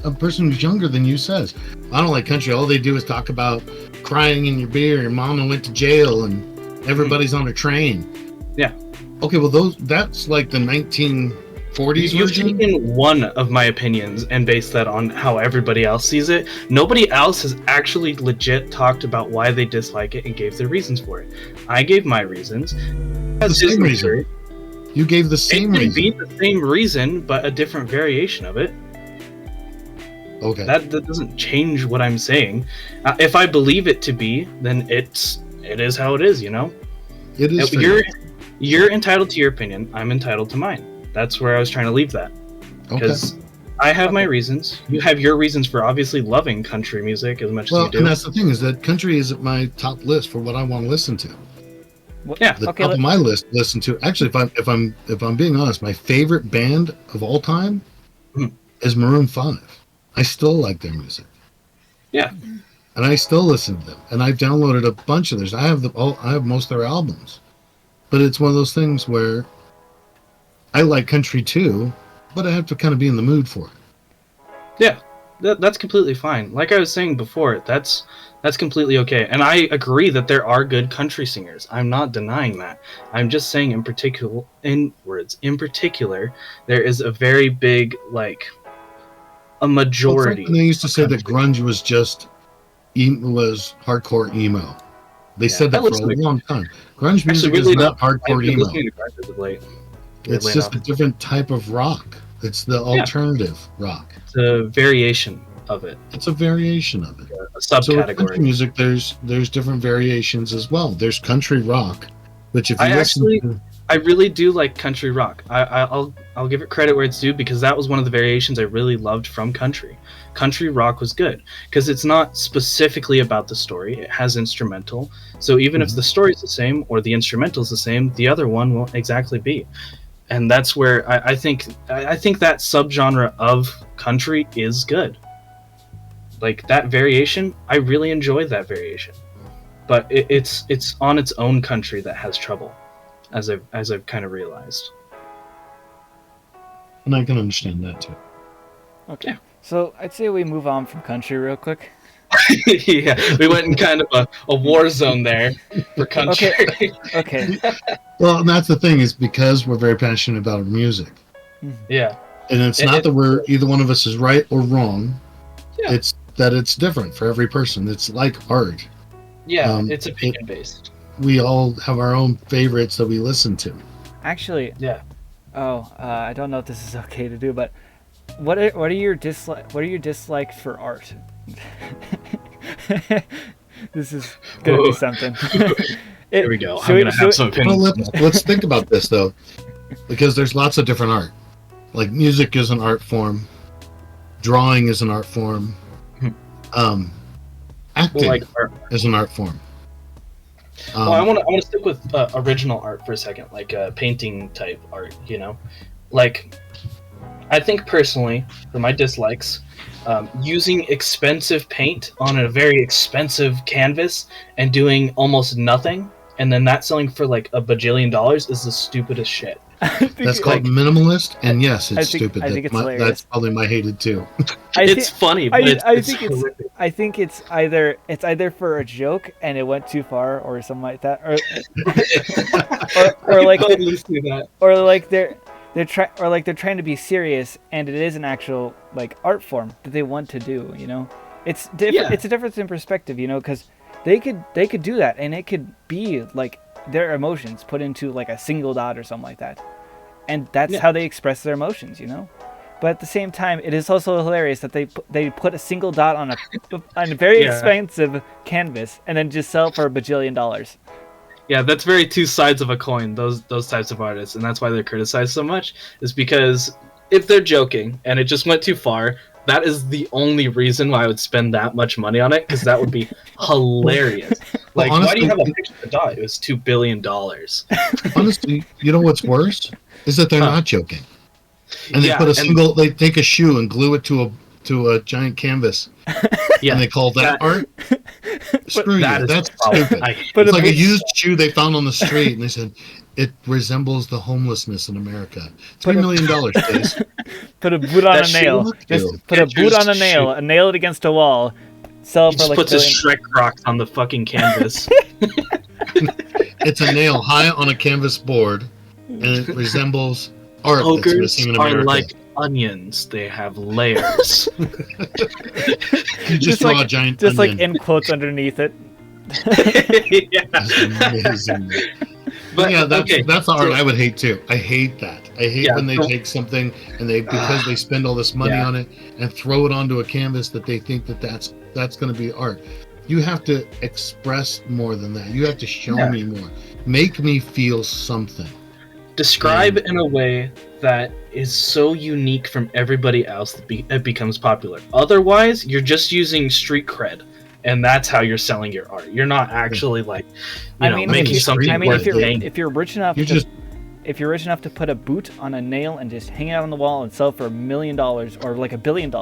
Speaker 2: a person who's younger than you says. I don't like country. All they do is talk about crying in your beer, and mama went to jail, and everybody's on a train.
Speaker 3: Yeah.
Speaker 2: Okay, well that's like the 1940s
Speaker 3: You've
Speaker 2: version.
Speaker 3: taken one of my opinions and based that on how everybody else sees it. Nobody else has actually legit talked about why they dislike it and gave their reasons for it. I gave my reasons.
Speaker 2: The same reason. You gave the same reason.
Speaker 3: It could be the same reason, but a different variation of it.
Speaker 2: Okay.
Speaker 3: That doesn't change what I'm saying. If I believe it to be, then it is how it is, you know?
Speaker 2: It is.
Speaker 3: You're entitled to your opinion. I'm entitled to mine. That's where I was trying to leave that. Because I have my reasons. You have your reasons for obviously loving country music as much as you do.
Speaker 2: And that's the thing, is that country is at my top list for what I want to listen to.
Speaker 3: Yeah.
Speaker 2: The top of my list listen to. Actually, if I'm being honest, my favorite band of all time is Maroon 5. I still like their music.
Speaker 3: Yeah.
Speaker 2: And I still listen to them. And I've downloaded a bunch of theirs. I have most of their albums. But it's one of those things where I like country too, but I have to kind of be in the mood for it.
Speaker 3: Yeah. That's completely fine. Like I was saying before, that's completely okay. And I agree that there are good country singers. I'm not denying that. I'm just saying in particular, there is a very big, like, a majority.
Speaker 2: They used to say that grunge was just was hardcore emo. They said that for a long time. Grunge music is not hardcore emo. It's just a different type of rock. It's the alternative rock.
Speaker 3: It's a variation of it.
Speaker 2: It's a variation of it.
Speaker 3: A subcategory.
Speaker 2: So with country music, there's different variations as well. There's country rock, which
Speaker 3: I really do like country rock. I'll give it credit where it's due, because that was one of the variations I really loved from country. Country rock was good because it's not specifically about the story. It has instrumental. So even if the story's the same or the instrumental's the same, the other one won't exactly be. And that's where I think that subgenre of country is good. Like that variation, I really enjoy that variation. But it's on its own country that has trouble, as I've kind of realized.
Speaker 2: And I can understand that too.
Speaker 1: Okay. Yeah. So I'd say we move on from country real quick.
Speaker 3: Yeah, we went in kind of a war zone there for country.
Speaker 1: Okay.
Speaker 2: Well, and that's the thing, is because we're very passionate about our music.
Speaker 3: Yeah.
Speaker 2: And it's not that we're either one of us is right or wrong.
Speaker 3: Yeah.
Speaker 2: It's that it's different for every person. It's like art.
Speaker 3: Yeah, it's opinion based.
Speaker 2: We all have our own favorites that we listen to.
Speaker 1: Actually,
Speaker 3: yeah.
Speaker 1: I don't know if this is okay to do, but what are your dislikes for art? This is gonna be something.
Speaker 3: Here we go. I'm gonna have some opinions.
Speaker 2: Well, let's think about this though, because there's lots of different art. Like music is an art form, drawing is an art form, acting is an art form.
Speaker 3: Well, I want to stick with original art for a second, like painting type art. You know, like I think personally, for my dislikes, using expensive paint on a very expensive canvas and doing almost nothing, and then that selling for like $1 bajillion is the stupidest shit.
Speaker 2: That's called minimalist, and yes, it's stupid.
Speaker 1: I think it's hilarious.
Speaker 2: That's probably my hated too.
Speaker 3: It's funny, but
Speaker 1: I think it's either for a joke and it went too far, or something like that, or like they're trying to be serious, and it is an actual like art form that they want to do. You know, it's different. It's a difference in perspective. You know, because they could do that, and it could be like their emotions put into like a single dot or something like that, and that's how they express their emotions. You know, but at the same time, it is also hilarious that they put a single dot on a very expensive canvas and then just sell it for $1 bajillion.
Speaker 3: Yeah, that's very two sides of a coin, those types of artists, and that's why they're criticized so much, is because if they're joking and it just went too far, that is the only reason why I would spend that much money on it, because that would be hilarious. Like, honestly, why do you have a picture of the dot? It was $2 billion.
Speaker 2: Honestly, you know what's worse? Is that they're not joking. And they put they take a shoe and glue it to to a giant canvas.
Speaker 3: Yeah,
Speaker 2: And they call that art? Screw you. That's stupid.
Speaker 1: But
Speaker 2: It's like a used shoe they found on the street, and they said, it resembles the homelessness in America. $3 million, please.
Speaker 1: Put a boot on
Speaker 3: That
Speaker 1: a
Speaker 3: shoe
Speaker 1: nail.
Speaker 2: looks
Speaker 1: Just
Speaker 2: cool.
Speaker 1: put a
Speaker 3: Get
Speaker 1: boot
Speaker 3: your
Speaker 1: on a nail,
Speaker 3: shoe.
Speaker 1: nail it against a wall, sell
Speaker 3: He
Speaker 1: for
Speaker 3: just
Speaker 1: like
Speaker 3: puts
Speaker 1: $1
Speaker 3: his
Speaker 1: billion.
Speaker 3: Shrek Crocs on the fucking canvas.
Speaker 2: It's a nail high on a canvas board, and it resembles art that's
Speaker 3: Ogres
Speaker 2: missing in
Speaker 3: are
Speaker 2: America.
Speaker 3: like onions. They have layers.
Speaker 2: You just draw a giant
Speaker 1: Just like
Speaker 2: onion.
Speaker 1: in quotes underneath it.
Speaker 3: Yeah.
Speaker 2: That's amazing.
Speaker 3: But
Speaker 2: yeah, that's
Speaker 3: okay,
Speaker 2: the art
Speaker 3: so-
Speaker 2: I would hate too. I hate that. I hate
Speaker 3: Yeah,
Speaker 2: when they
Speaker 3: so-
Speaker 2: take something and they because they spend all this money
Speaker 3: Yeah.
Speaker 2: on it and throw it onto a canvas that they think that's going to be art. You have to express more than that. You have to show
Speaker 3: Yeah.
Speaker 2: me more. Make me feel something.
Speaker 3: Describe in a way that is so unique from everybody else that it becomes popular. Otherwise, you're just using street cred, and that's how you're selling your art. You're not actually like, making something worth paying.
Speaker 1: if you're rich enough
Speaker 2: You
Speaker 1: to,
Speaker 2: just
Speaker 1: if you're rich enough to put a boot on a nail and just hang it out on the wall and sell it for $1 million or like $1 billion,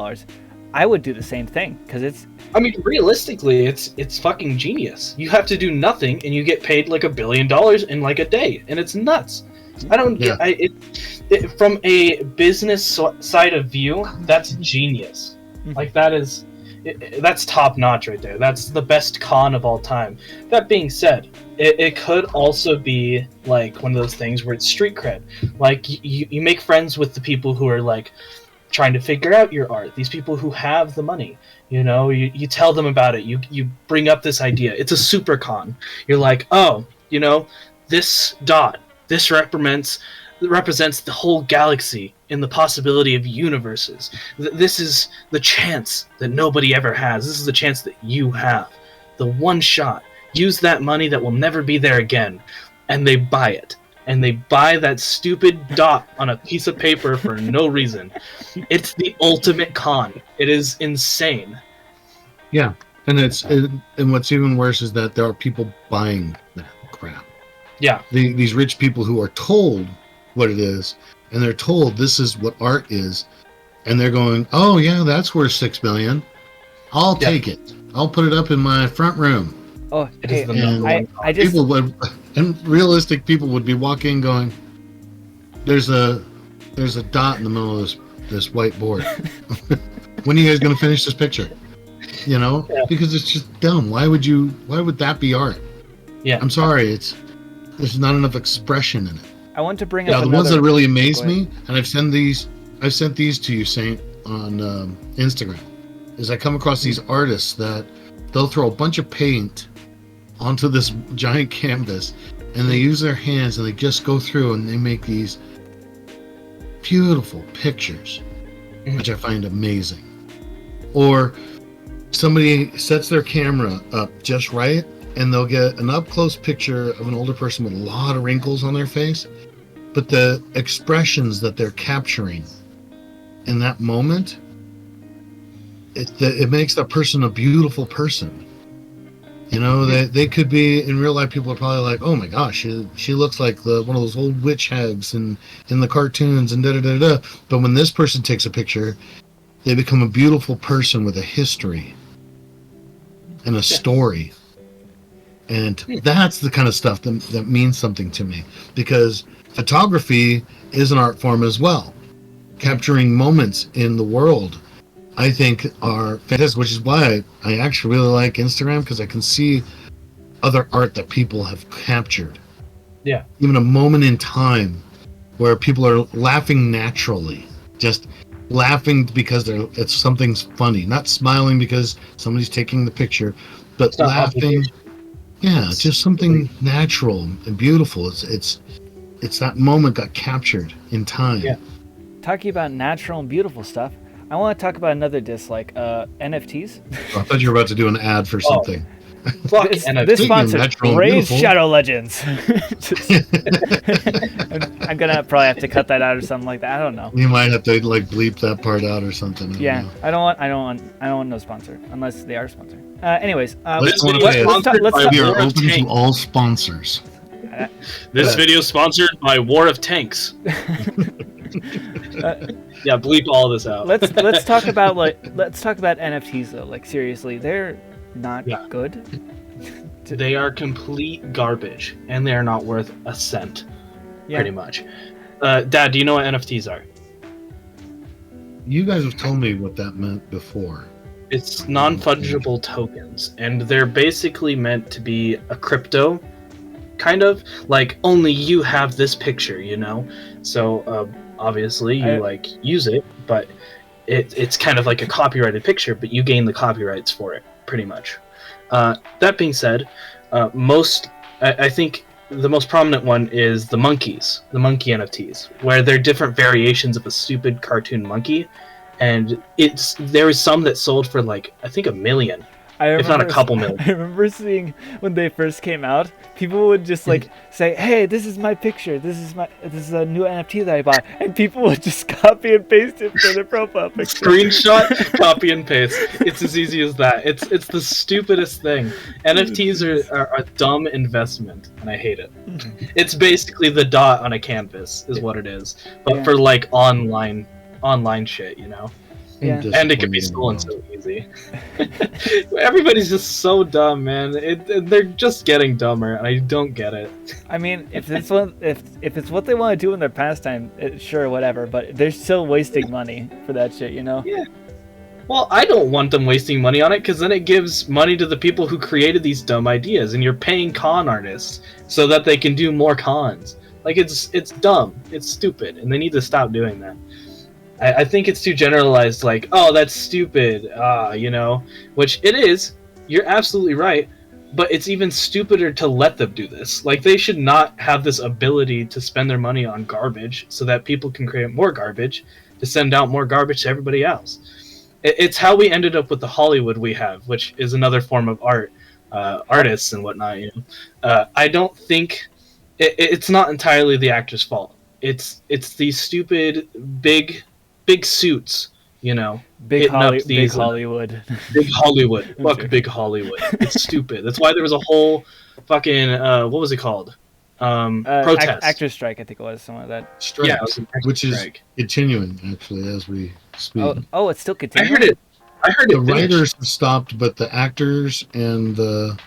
Speaker 1: I would do the same thing because it's.
Speaker 3: I mean, realistically, it's fucking genius. You have to do nothing, and you get paid like $1 billion in like a day, and it's nuts. I don't
Speaker 2: Yeah.
Speaker 3: get it from a business side of view. That's genius. Like that is. That's top notch right there. That's the best con of all time. That being said, it could also be like one of those things where it's street cred. Like you make friends with the people who are like trying to figure out your art. These people who have the money. You tell them about it. You bring up this idea. It's a super con. You're like, oh, this dot. This represents the whole galaxy in the possibility of universes. This is the chance that nobody ever has. This is the chance that you have. The one shot. Use that money that will never be there again. And they buy it. And they buy that stupid dot on a piece of paper for no reason. It's the ultimate con. It is insane.
Speaker 2: yeah, and what's even worse is that there are people buying that crap.
Speaker 3: Yeah.
Speaker 2: These rich people who are told what it is, and they're told this is what art is, and they're going, "Oh yeah, that's worth $6 million. I'll take it. I'll put it up in my front room."
Speaker 1: Oh,
Speaker 3: It
Speaker 1: hey,
Speaker 3: is the number one.
Speaker 1: I just.
Speaker 2: People would, and realistic people would be walking, going, "There's a dot in the middle of this whiteboard. When are you guys going to finish this picture?"
Speaker 3: Yeah.
Speaker 2: Because it's just dumb. Why would that be art?
Speaker 3: Yeah.
Speaker 2: I'm sorry, there's not enough expression in it.
Speaker 1: I want to bring
Speaker 2: Now,
Speaker 1: up
Speaker 2: the
Speaker 1: another.
Speaker 2: ones that really amaze
Speaker 1: Go ahead.
Speaker 2: me, and I've sent these to you, Saint, on Instagram, is I come across these artists that they'll throw a bunch of paint onto this giant canvas, and they use their hands, and they just go through and they make these beautiful pictures, which I find amazing. Or somebody sets their camera up just right, and they'll get an up-close picture of an older person with a lot of wrinkles on their face, but the expressions that they're capturing in that moment, it makes that person a beautiful person. They could be, in real life, people are probably like, "Oh my gosh, she looks like one of those old witch hags in the cartoons and da-da-da-da." But when this person takes a picture, they become a beautiful person with a history and a story. And that's the kind of stuff that means something to me, because photography is an art form as well. Capturing moments in the world, I think, are fantastic, which is why I actually really like Instagram, because I can see other art that people have captured.
Speaker 3: Yeah.
Speaker 2: Even a moment in time where people are laughing naturally, just laughing because it's something's funny, not smiling because somebody's taking the picture, but laughing. Yeah, just something natural and beautiful. It's that moment got captured in time.
Speaker 3: Yeah.
Speaker 1: Talking about natural and beautiful stuff, I want to talk about another dislike, NFTs.
Speaker 2: I thought you were about to do an ad for something.
Speaker 3: Fuck
Speaker 1: This
Speaker 3: NFT.
Speaker 1: sponsor,
Speaker 2: natural and
Speaker 1: Raid
Speaker 2: beautiful.
Speaker 1: Shadow Legends. I'm gonna probably have to cut that out or something like that. I don't know.
Speaker 2: You might have to bleep that part out or something.
Speaker 1: Yeah,
Speaker 2: know.
Speaker 1: I don't want no sponsor unless they are a sponsor. Anyways,
Speaker 2: Let's
Speaker 3: This
Speaker 2: want
Speaker 3: video
Speaker 2: to
Speaker 3: is sponsored by
Speaker 2: we are
Speaker 3: War of
Speaker 2: open to
Speaker 3: Tanks.
Speaker 2: all sponsors.
Speaker 3: This video is sponsored by War of Tanks. Yeah, bleep all this out.
Speaker 1: let's talk about NFTs though. Like seriously, they're not
Speaker 3: Yeah.
Speaker 1: good.
Speaker 3: They are complete garbage, and they are not worth a cent, pretty much. Dad, do you know what NFTs are?
Speaker 2: You guys have told me what that meant before.
Speaker 3: It's non-fungible tokens, and they're basically meant to be a crypto, kind of like only you have this picture, you know. So obviously you use it, but it's kind of like a copyrighted picture, but you gain the copyrights for it, pretty much. That being said, I think the most prominent one is the monkey NFTs, where they're different variations of a stupid cartoon monkey, and there is some that sold for like I think $1 million, if not a couple million.
Speaker 1: I remember seeing when they first came out, people would just like say, "Hey, this is my picture. This is a new NFT that I bought," and people would just copy and paste it for their profile picture.
Speaker 3: Screenshot, copy and paste. It's as easy as that. It's the stupidest thing. NFTs are a dumb investment, and I hate it. It's basically the dot on a canvas, is what it is, but for like online shit, you know.
Speaker 1: Yeah.
Speaker 3: And it can be stolen so easy. Everybody's just so dumb, man. They're just getting dumber, and I don't get it.
Speaker 1: I mean, if it's what they want to do in their pastime, sure, whatever. But they're still wasting money for that shit, you know?
Speaker 3: Yeah. Well, I don't want them wasting money on it, because then it gives money to the people who created these dumb ideas, and you're paying con artists so that they can do more cons. Like, it's dumb. It's stupid, and they need to stop doing that. I think it's too generalized, like, oh, that's stupid, you know, which it is. You're absolutely right, but it's even stupider to let them do this. Like, they should not have this ability to spend their money on garbage so that people can create more garbage to send out more garbage to everybody else. It's how we ended up with the Hollywood we have, which is another form of art, artists and whatnot, you know. I don't think it's not entirely the actor's fault. It's these stupid big suits, you know,
Speaker 1: Big Hollywood.
Speaker 3: Big Hollywood. Fuck Big Hollywood. It's stupid. That's why there was a whole fucking what was it called? Protest.
Speaker 1: Actors strike, I think it was something like that.
Speaker 2: Strike,
Speaker 3: yeah, it was an actors
Speaker 2: which is
Speaker 3: strike.
Speaker 2: continuing actually as we speak.
Speaker 1: Oh, it's still
Speaker 3: I
Speaker 1: continuing.
Speaker 3: heard it.
Speaker 2: The
Speaker 3: finished.
Speaker 2: writers have stopped, but the actors and the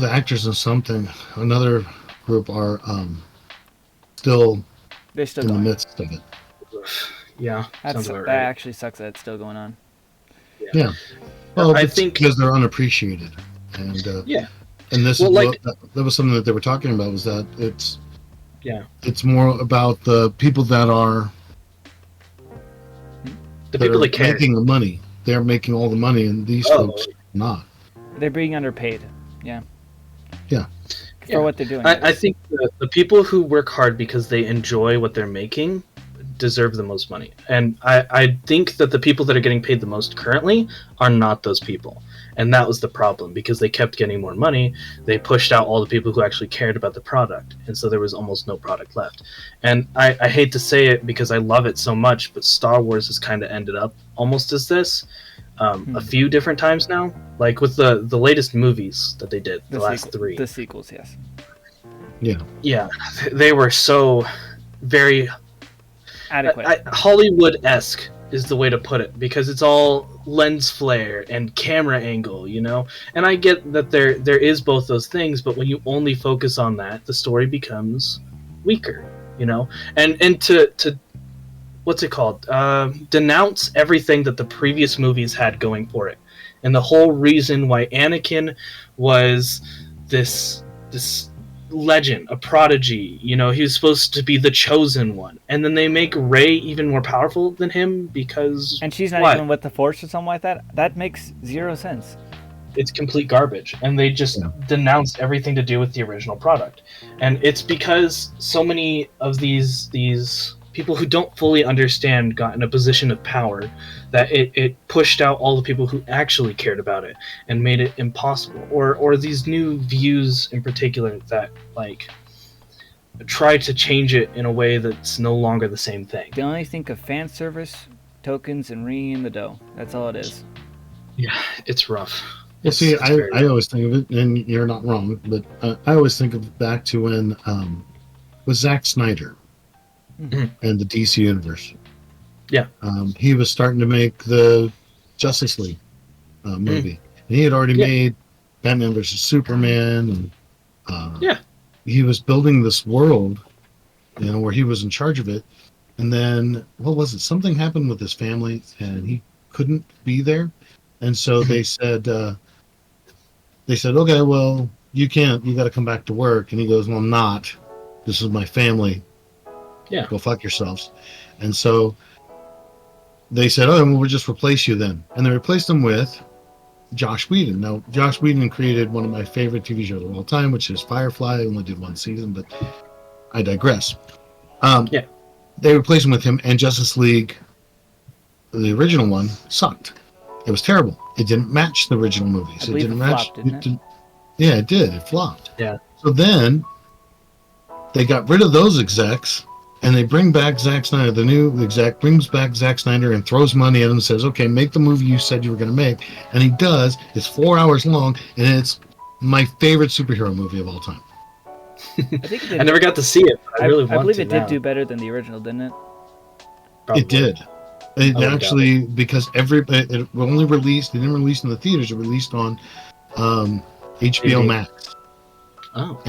Speaker 2: actors and something another group are still
Speaker 1: They're still
Speaker 2: in
Speaker 1: going.
Speaker 2: the midst of it.
Speaker 3: Yeah, sounds about
Speaker 1: That
Speaker 3: right.
Speaker 1: actually sucks that it's still going on.
Speaker 2: Yeah. Well,
Speaker 3: I
Speaker 2: it's
Speaker 3: think
Speaker 2: because they're unappreciated, and
Speaker 3: yeah,
Speaker 2: and this
Speaker 3: Well,
Speaker 2: is
Speaker 3: like-
Speaker 2: that was something that they were talking about, was that
Speaker 3: yeah.
Speaker 2: it's more about the people that are
Speaker 3: The people that care.
Speaker 2: making the money. They're making all the money, and these folks are not.
Speaker 1: They're being underpaid. Yeah.
Speaker 2: Yeah.
Speaker 1: For what they're doing.
Speaker 3: I think the people who work hard because they enjoy what they're making deserve the most money. And I think that the people that are getting paid the most currently are not those people. And that was the problem, because they kept getting more money. They pushed out all the people who actually cared about the product. And so there was almost no product left. And I hate to say it because I love it so much, but Star Wars has kind of ended up almost as this. A few different times now, like with the latest movies that they did, the last three.
Speaker 1: The sequels, yes.
Speaker 2: Yeah.
Speaker 3: They were so very
Speaker 1: Adequate.
Speaker 3: Hollywood-esque is the way to put it, because it's all lens flare and camera angle, you know. And I get that there is both those things, but when you only focus on that, the story becomes weaker, you know. And to what's it called? Denounce everything that the previous movies had going for it, and the whole reason why Anakin was this legend, a prodigy, you know, he was supposed to be the chosen one, and then they make Rey even more powerful than him because
Speaker 1: and she's not even with the Force or something like that. That makes zero sense.
Speaker 3: It's complete garbage, and they just denounced everything to do with the original product. And it's because so many of these people who don't fully understand got in a position of power that it pushed out all the people who actually cared about it and made it impossible. Or these new views in particular that like try to change it in a way that's no longer the same thing.
Speaker 1: They only think of fan service, tokens, and ringing in the dough. That's all it is.
Speaker 3: Yeah, it's rough.
Speaker 2: Well, see, I always think of it, and you're not wrong, but I always think of back to when with Zack Snyder. and the DC universe.
Speaker 3: Yeah.
Speaker 2: He was starting to make the Justice League movie. And he had already made Batman versus Superman, and he was building this world, where he was in charge of it. And then, what was it? Something happened with his family, and he couldn't be there. And so they said, okay, well, you can't. You got to come back to work. And he goes, well, I'm not. This is my family.
Speaker 3: Yeah.
Speaker 2: Go fuck yourselves. And so they said, oh, well, we'll just replace you then. And they replaced him with Josh Whedon. Now, Josh Whedon created one of my favorite TV shows of all time, which is Firefly. I only did one season, but I digress. They replaced him with him, and Justice League, the original one, sucked. It was terrible. It didn't match the original movies.
Speaker 1: I believe it flopped, didn't it?
Speaker 2: Yeah, it did. It flopped.
Speaker 3: Yeah.
Speaker 2: So then they got rid of those execs, and they bring back Zack Snyder. The new exec brings back Zack Snyder and throws money at him and says, okay, make the movie you said you were going to make. And he does. It's 4 hours long, and it's my favorite superhero movie of all time.
Speaker 3: I never got to see it, but I
Speaker 1: believe it did do better than the original, didn't it?
Speaker 3: Probably.
Speaker 2: It did. It actually, because it only released, it didn't release in the theaters, it released on HBO Max.
Speaker 3: Oh.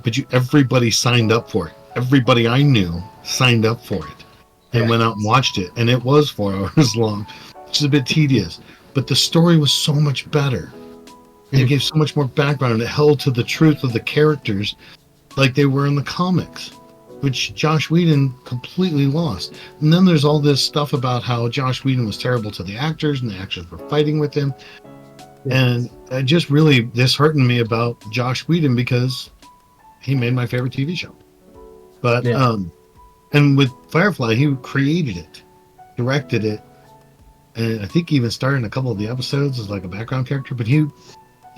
Speaker 2: But everybody signed up for it. Everybody I knew signed up for it and went out and watched it. And it was 4 hours long, which is a bit tedious. But the story was so much better. And it gave so much more background, and it held to the truth of the characters like they were in the comics, which Josh Whedon completely lost. And then there's all this stuff about how Josh Whedon was terrible to the actors, and the actors were fighting with him. And it just really disheartened me about Josh Whedon, because he made my favorite TV show. But and with Firefly, he created it, directed it, and I think he even starred in a couple of the episodes as like a background character. But he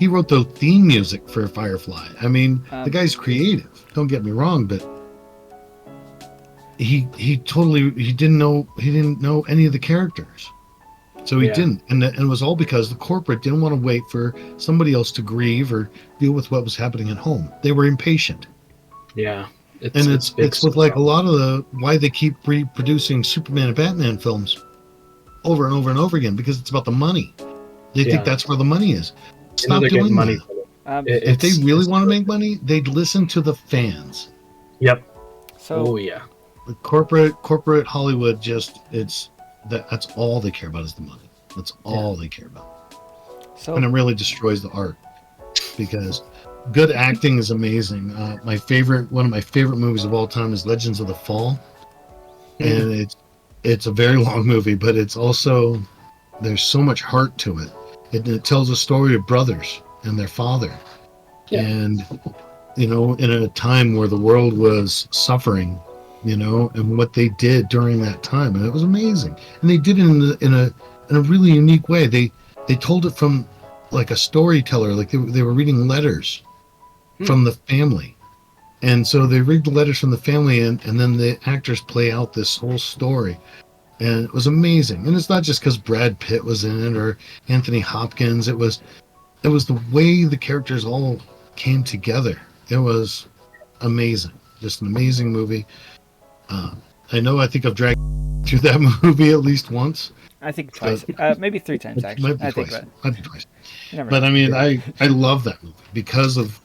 Speaker 2: wrote the theme music for Firefly. I mean, the guy's creative. Don't get me wrong, but he didn't know any of the characters, so he didn't. And it was all because the corporate didn't want to wait for somebody else to grieve or deal with what was happening at home. They were impatient.
Speaker 3: Yeah.
Speaker 2: It's with like a lot of why they keep reproducing Superman and Batman films over and over and over again, because it's about the money. They think that's where the money is. Stop doing money. If they really want to make money, they'd listen to the fans.
Speaker 3: Yep.
Speaker 1: So,
Speaker 2: the corporate Hollywood, that's all they care about is the money. That's all they care about. So, and it really destroys the art, because good acting is amazing. One of my favorite movies of all time is Legends of the Fall, and it's a very long movie, but it's also, there's so much heart to it. It tells a story of brothers and their father, and in a time where the world was suffering, and what they did during that time, and it was amazing. And they did it in a really unique way. They told it from like a storyteller, like they were reading letters from the family, and so they read the letters from the family, and then the actors play out this whole story. And it was amazing. And it's not just because Brad Pitt was in it or Anthony Hopkins. It was the way the characters all came together. It was amazing. Just an amazing movie. I think I've dragged through that movie at least once.
Speaker 1: I think twice. Maybe 3 times, actually.
Speaker 2: Might be twice. But I mean, I love that movie because of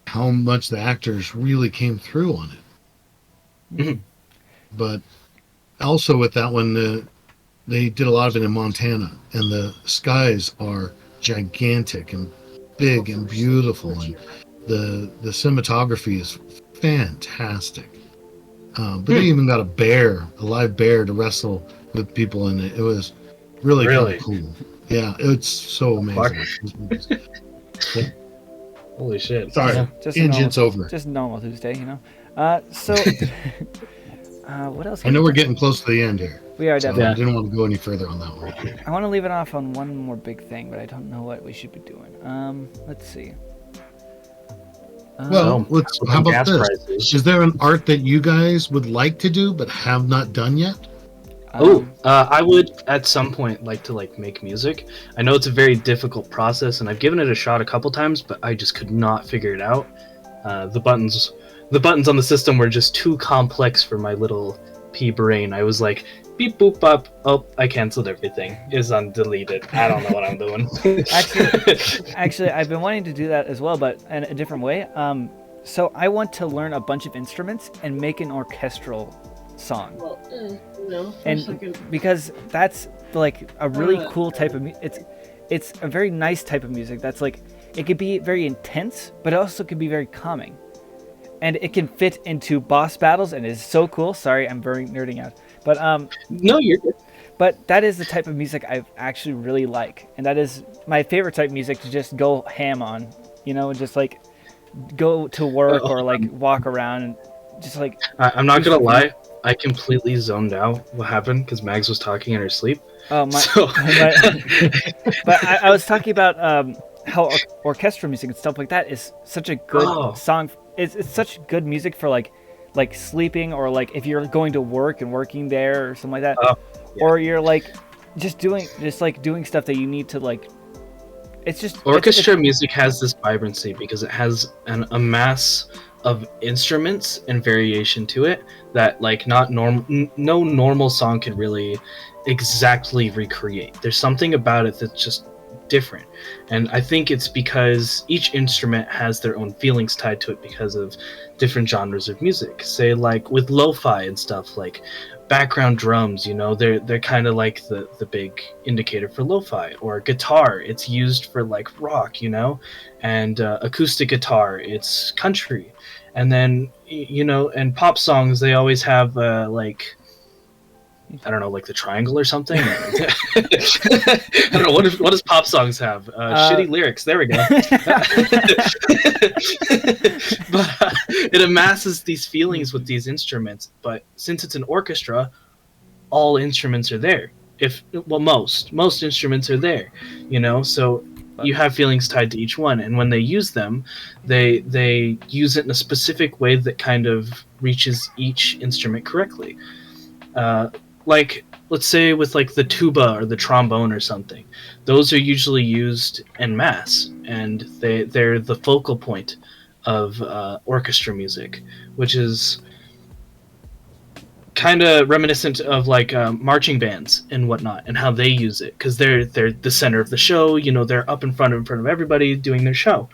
Speaker 2: how much the actors really came through on it.
Speaker 3: Mm-hmm.
Speaker 2: But also with that one, they did a lot of it in Montana, and the skies are gigantic and big and beautiful, and the cinematography is fantastic. But they even got a live bear to wrestle with people in it. It was really kind of cool. Yeah, it's so amazing.
Speaker 3: Holy shit.
Speaker 2: Sorry, tangent's over.
Speaker 1: Just normal Tuesday, So, what else?
Speaker 2: I know we're getting close to the end here.
Speaker 1: We are definitely.
Speaker 2: I didn't want to go any further on that one.
Speaker 1: I want to leave it off on one more big thing, but I don't know what we should be doing. Let's see.
Speaker 2: How about this? Prices. Is there an art that you guys would like to do but have not done yet?
Speaker 3: I would at some point like to make music. I know it's a very difficult process, and I've given it a shot a couple times, but I just could not figure it out. The buttons on the system were just too complex for my little pea brain. I was like, beep boop bop. Oh, I canceled everything. Is undeleted. I don't know what I'm doing.
Speaker 1: Actually, I've been wanting to do that as well, but in a different way. So I want to learn a bunch of instruments and make an orchestral song.
Speaker 4: Well, no, for a
Speaker 1: And
Speaker 4: second.
Speaker 1: because that's like a really cool type of it's a very nice type of music that's like it could be very intense, but it also could be very calming. And it can fit into boss battles and is so cool. Sorry, I'm very nerding out. But
Speaker 3: No, you're good.
Speaker 1: but that is the type of music I actually really like. And that is my favorite type of music to just go ham on, just like go to work or like walk around and just like
Speaker 3: I'm not gonna lie. I completely zoned out. What happened? Because Mags was talking in her sleep.
Speaker 1: Oh my!
Speaker 3: So...
Speaker 1: But I was talking about how orchestral music and stuff like that is such a good song. It's such good music for like sleeping or like if you're going to work and working there or something like that, or you're like just doing stuff that you need to like. It's just
Speaker 3: orchestra music has this vibrancy because it has a mass of instruments and variation to it that like no normal song could really exactly recreate. There's something about it that's just different, and I think it's because each instrument has their own feelings tied to it because of different genres of music. Say like with lo-fi and stuff, like background drums, they're kind of like the big indicator for lo-fi. Or guitar, it's used for like rock, and acoustic guitar, it's country. And then and pop songs, they always have like I don't know, like the triangle or something. I don't know, what does pop songs have? Shitty lyrics. There we go. But it amasses these feelings with these instruments. But since it's an orchestra, all instruments are there. Most instruments are there. So you have feelings tied to each one, and when they use them, they use it in a specific way that kind of reaches each instrument correctly. Like, let's say with like the tuba or the trombone or something, those are usually used en masse, and they're the focal point of orchestra music, which is kind of reminiscent of like marching bands and whatnot, and how they use it, because they're the center of the show. They're up in front of everybody doing their show.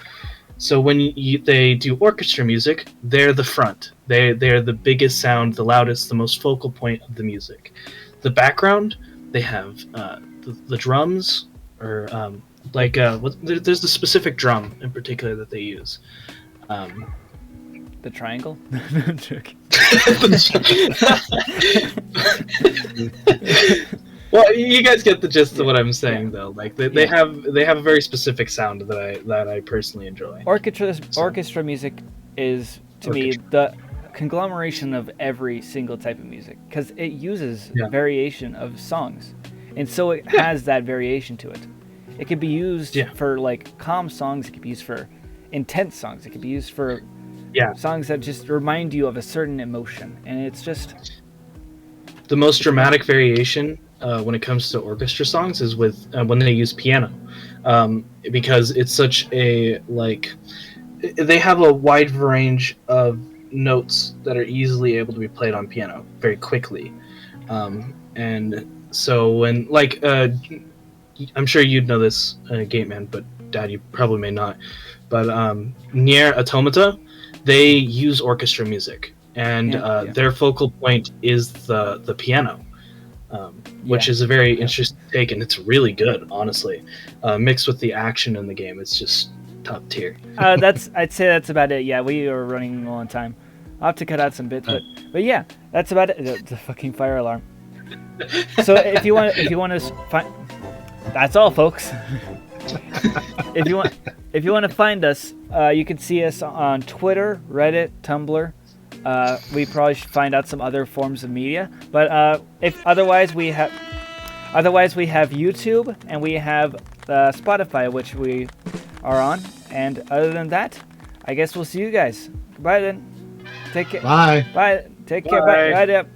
Speaker 3: So when they do orchestra music, they're the front. They're the biggest sound, the loudest, the most focal point of the music. The background, they have the drums, or there's the specific drum in particular that they use.
Speaker 1: The triangle? I'm joking.
Speaker 3: Well, you guys get the gist of what I'm saying, though. Like they have a very specific sound that I personally enjoy.
Speaker 1: Orchestra music is to me the conglomeration of every single type of music, because it uses variation of songs, and so it has that variation to it. It could be used for like calm songs. It could be used for intense songs. It could be used for songs that just remind you of a certain emotion, and it's just
Speaker 3: the most dramatic variation when it comes to orchestra songs is with when they use piano, because it's such a they have a wide range of notes that are easily able to be played on piano very quickly, and so when I'm sure you'd know this, Gate Man, but Dad, you probably may not. But Nier Automata, they use orchestra music, and their focal point is the piano, which is a very interesting take, and it's really good, honestly. Mixed with the action in the game, it's just top tier.
Speaker 1: I'd say that's about it. Yeah, we are running low on time. I'll have to cut out some bits, but yeah, that's about it. The fucking fire alarm. So if you want to find, that's all, folks. If you want to find us, you can see us on Twitter, Reddit, Tumblr. We probably should find out some other forms of media, but otherwise we have YouTube, and we have Spotify, which we are on. And other than that, I guess we'll see you guys. Goodbye then. Take care.
Speaker 2: Bye.
Speaker 1: Bye. Take care.
Speaker 3: Bye.
Speaker 1: Bye. Bye.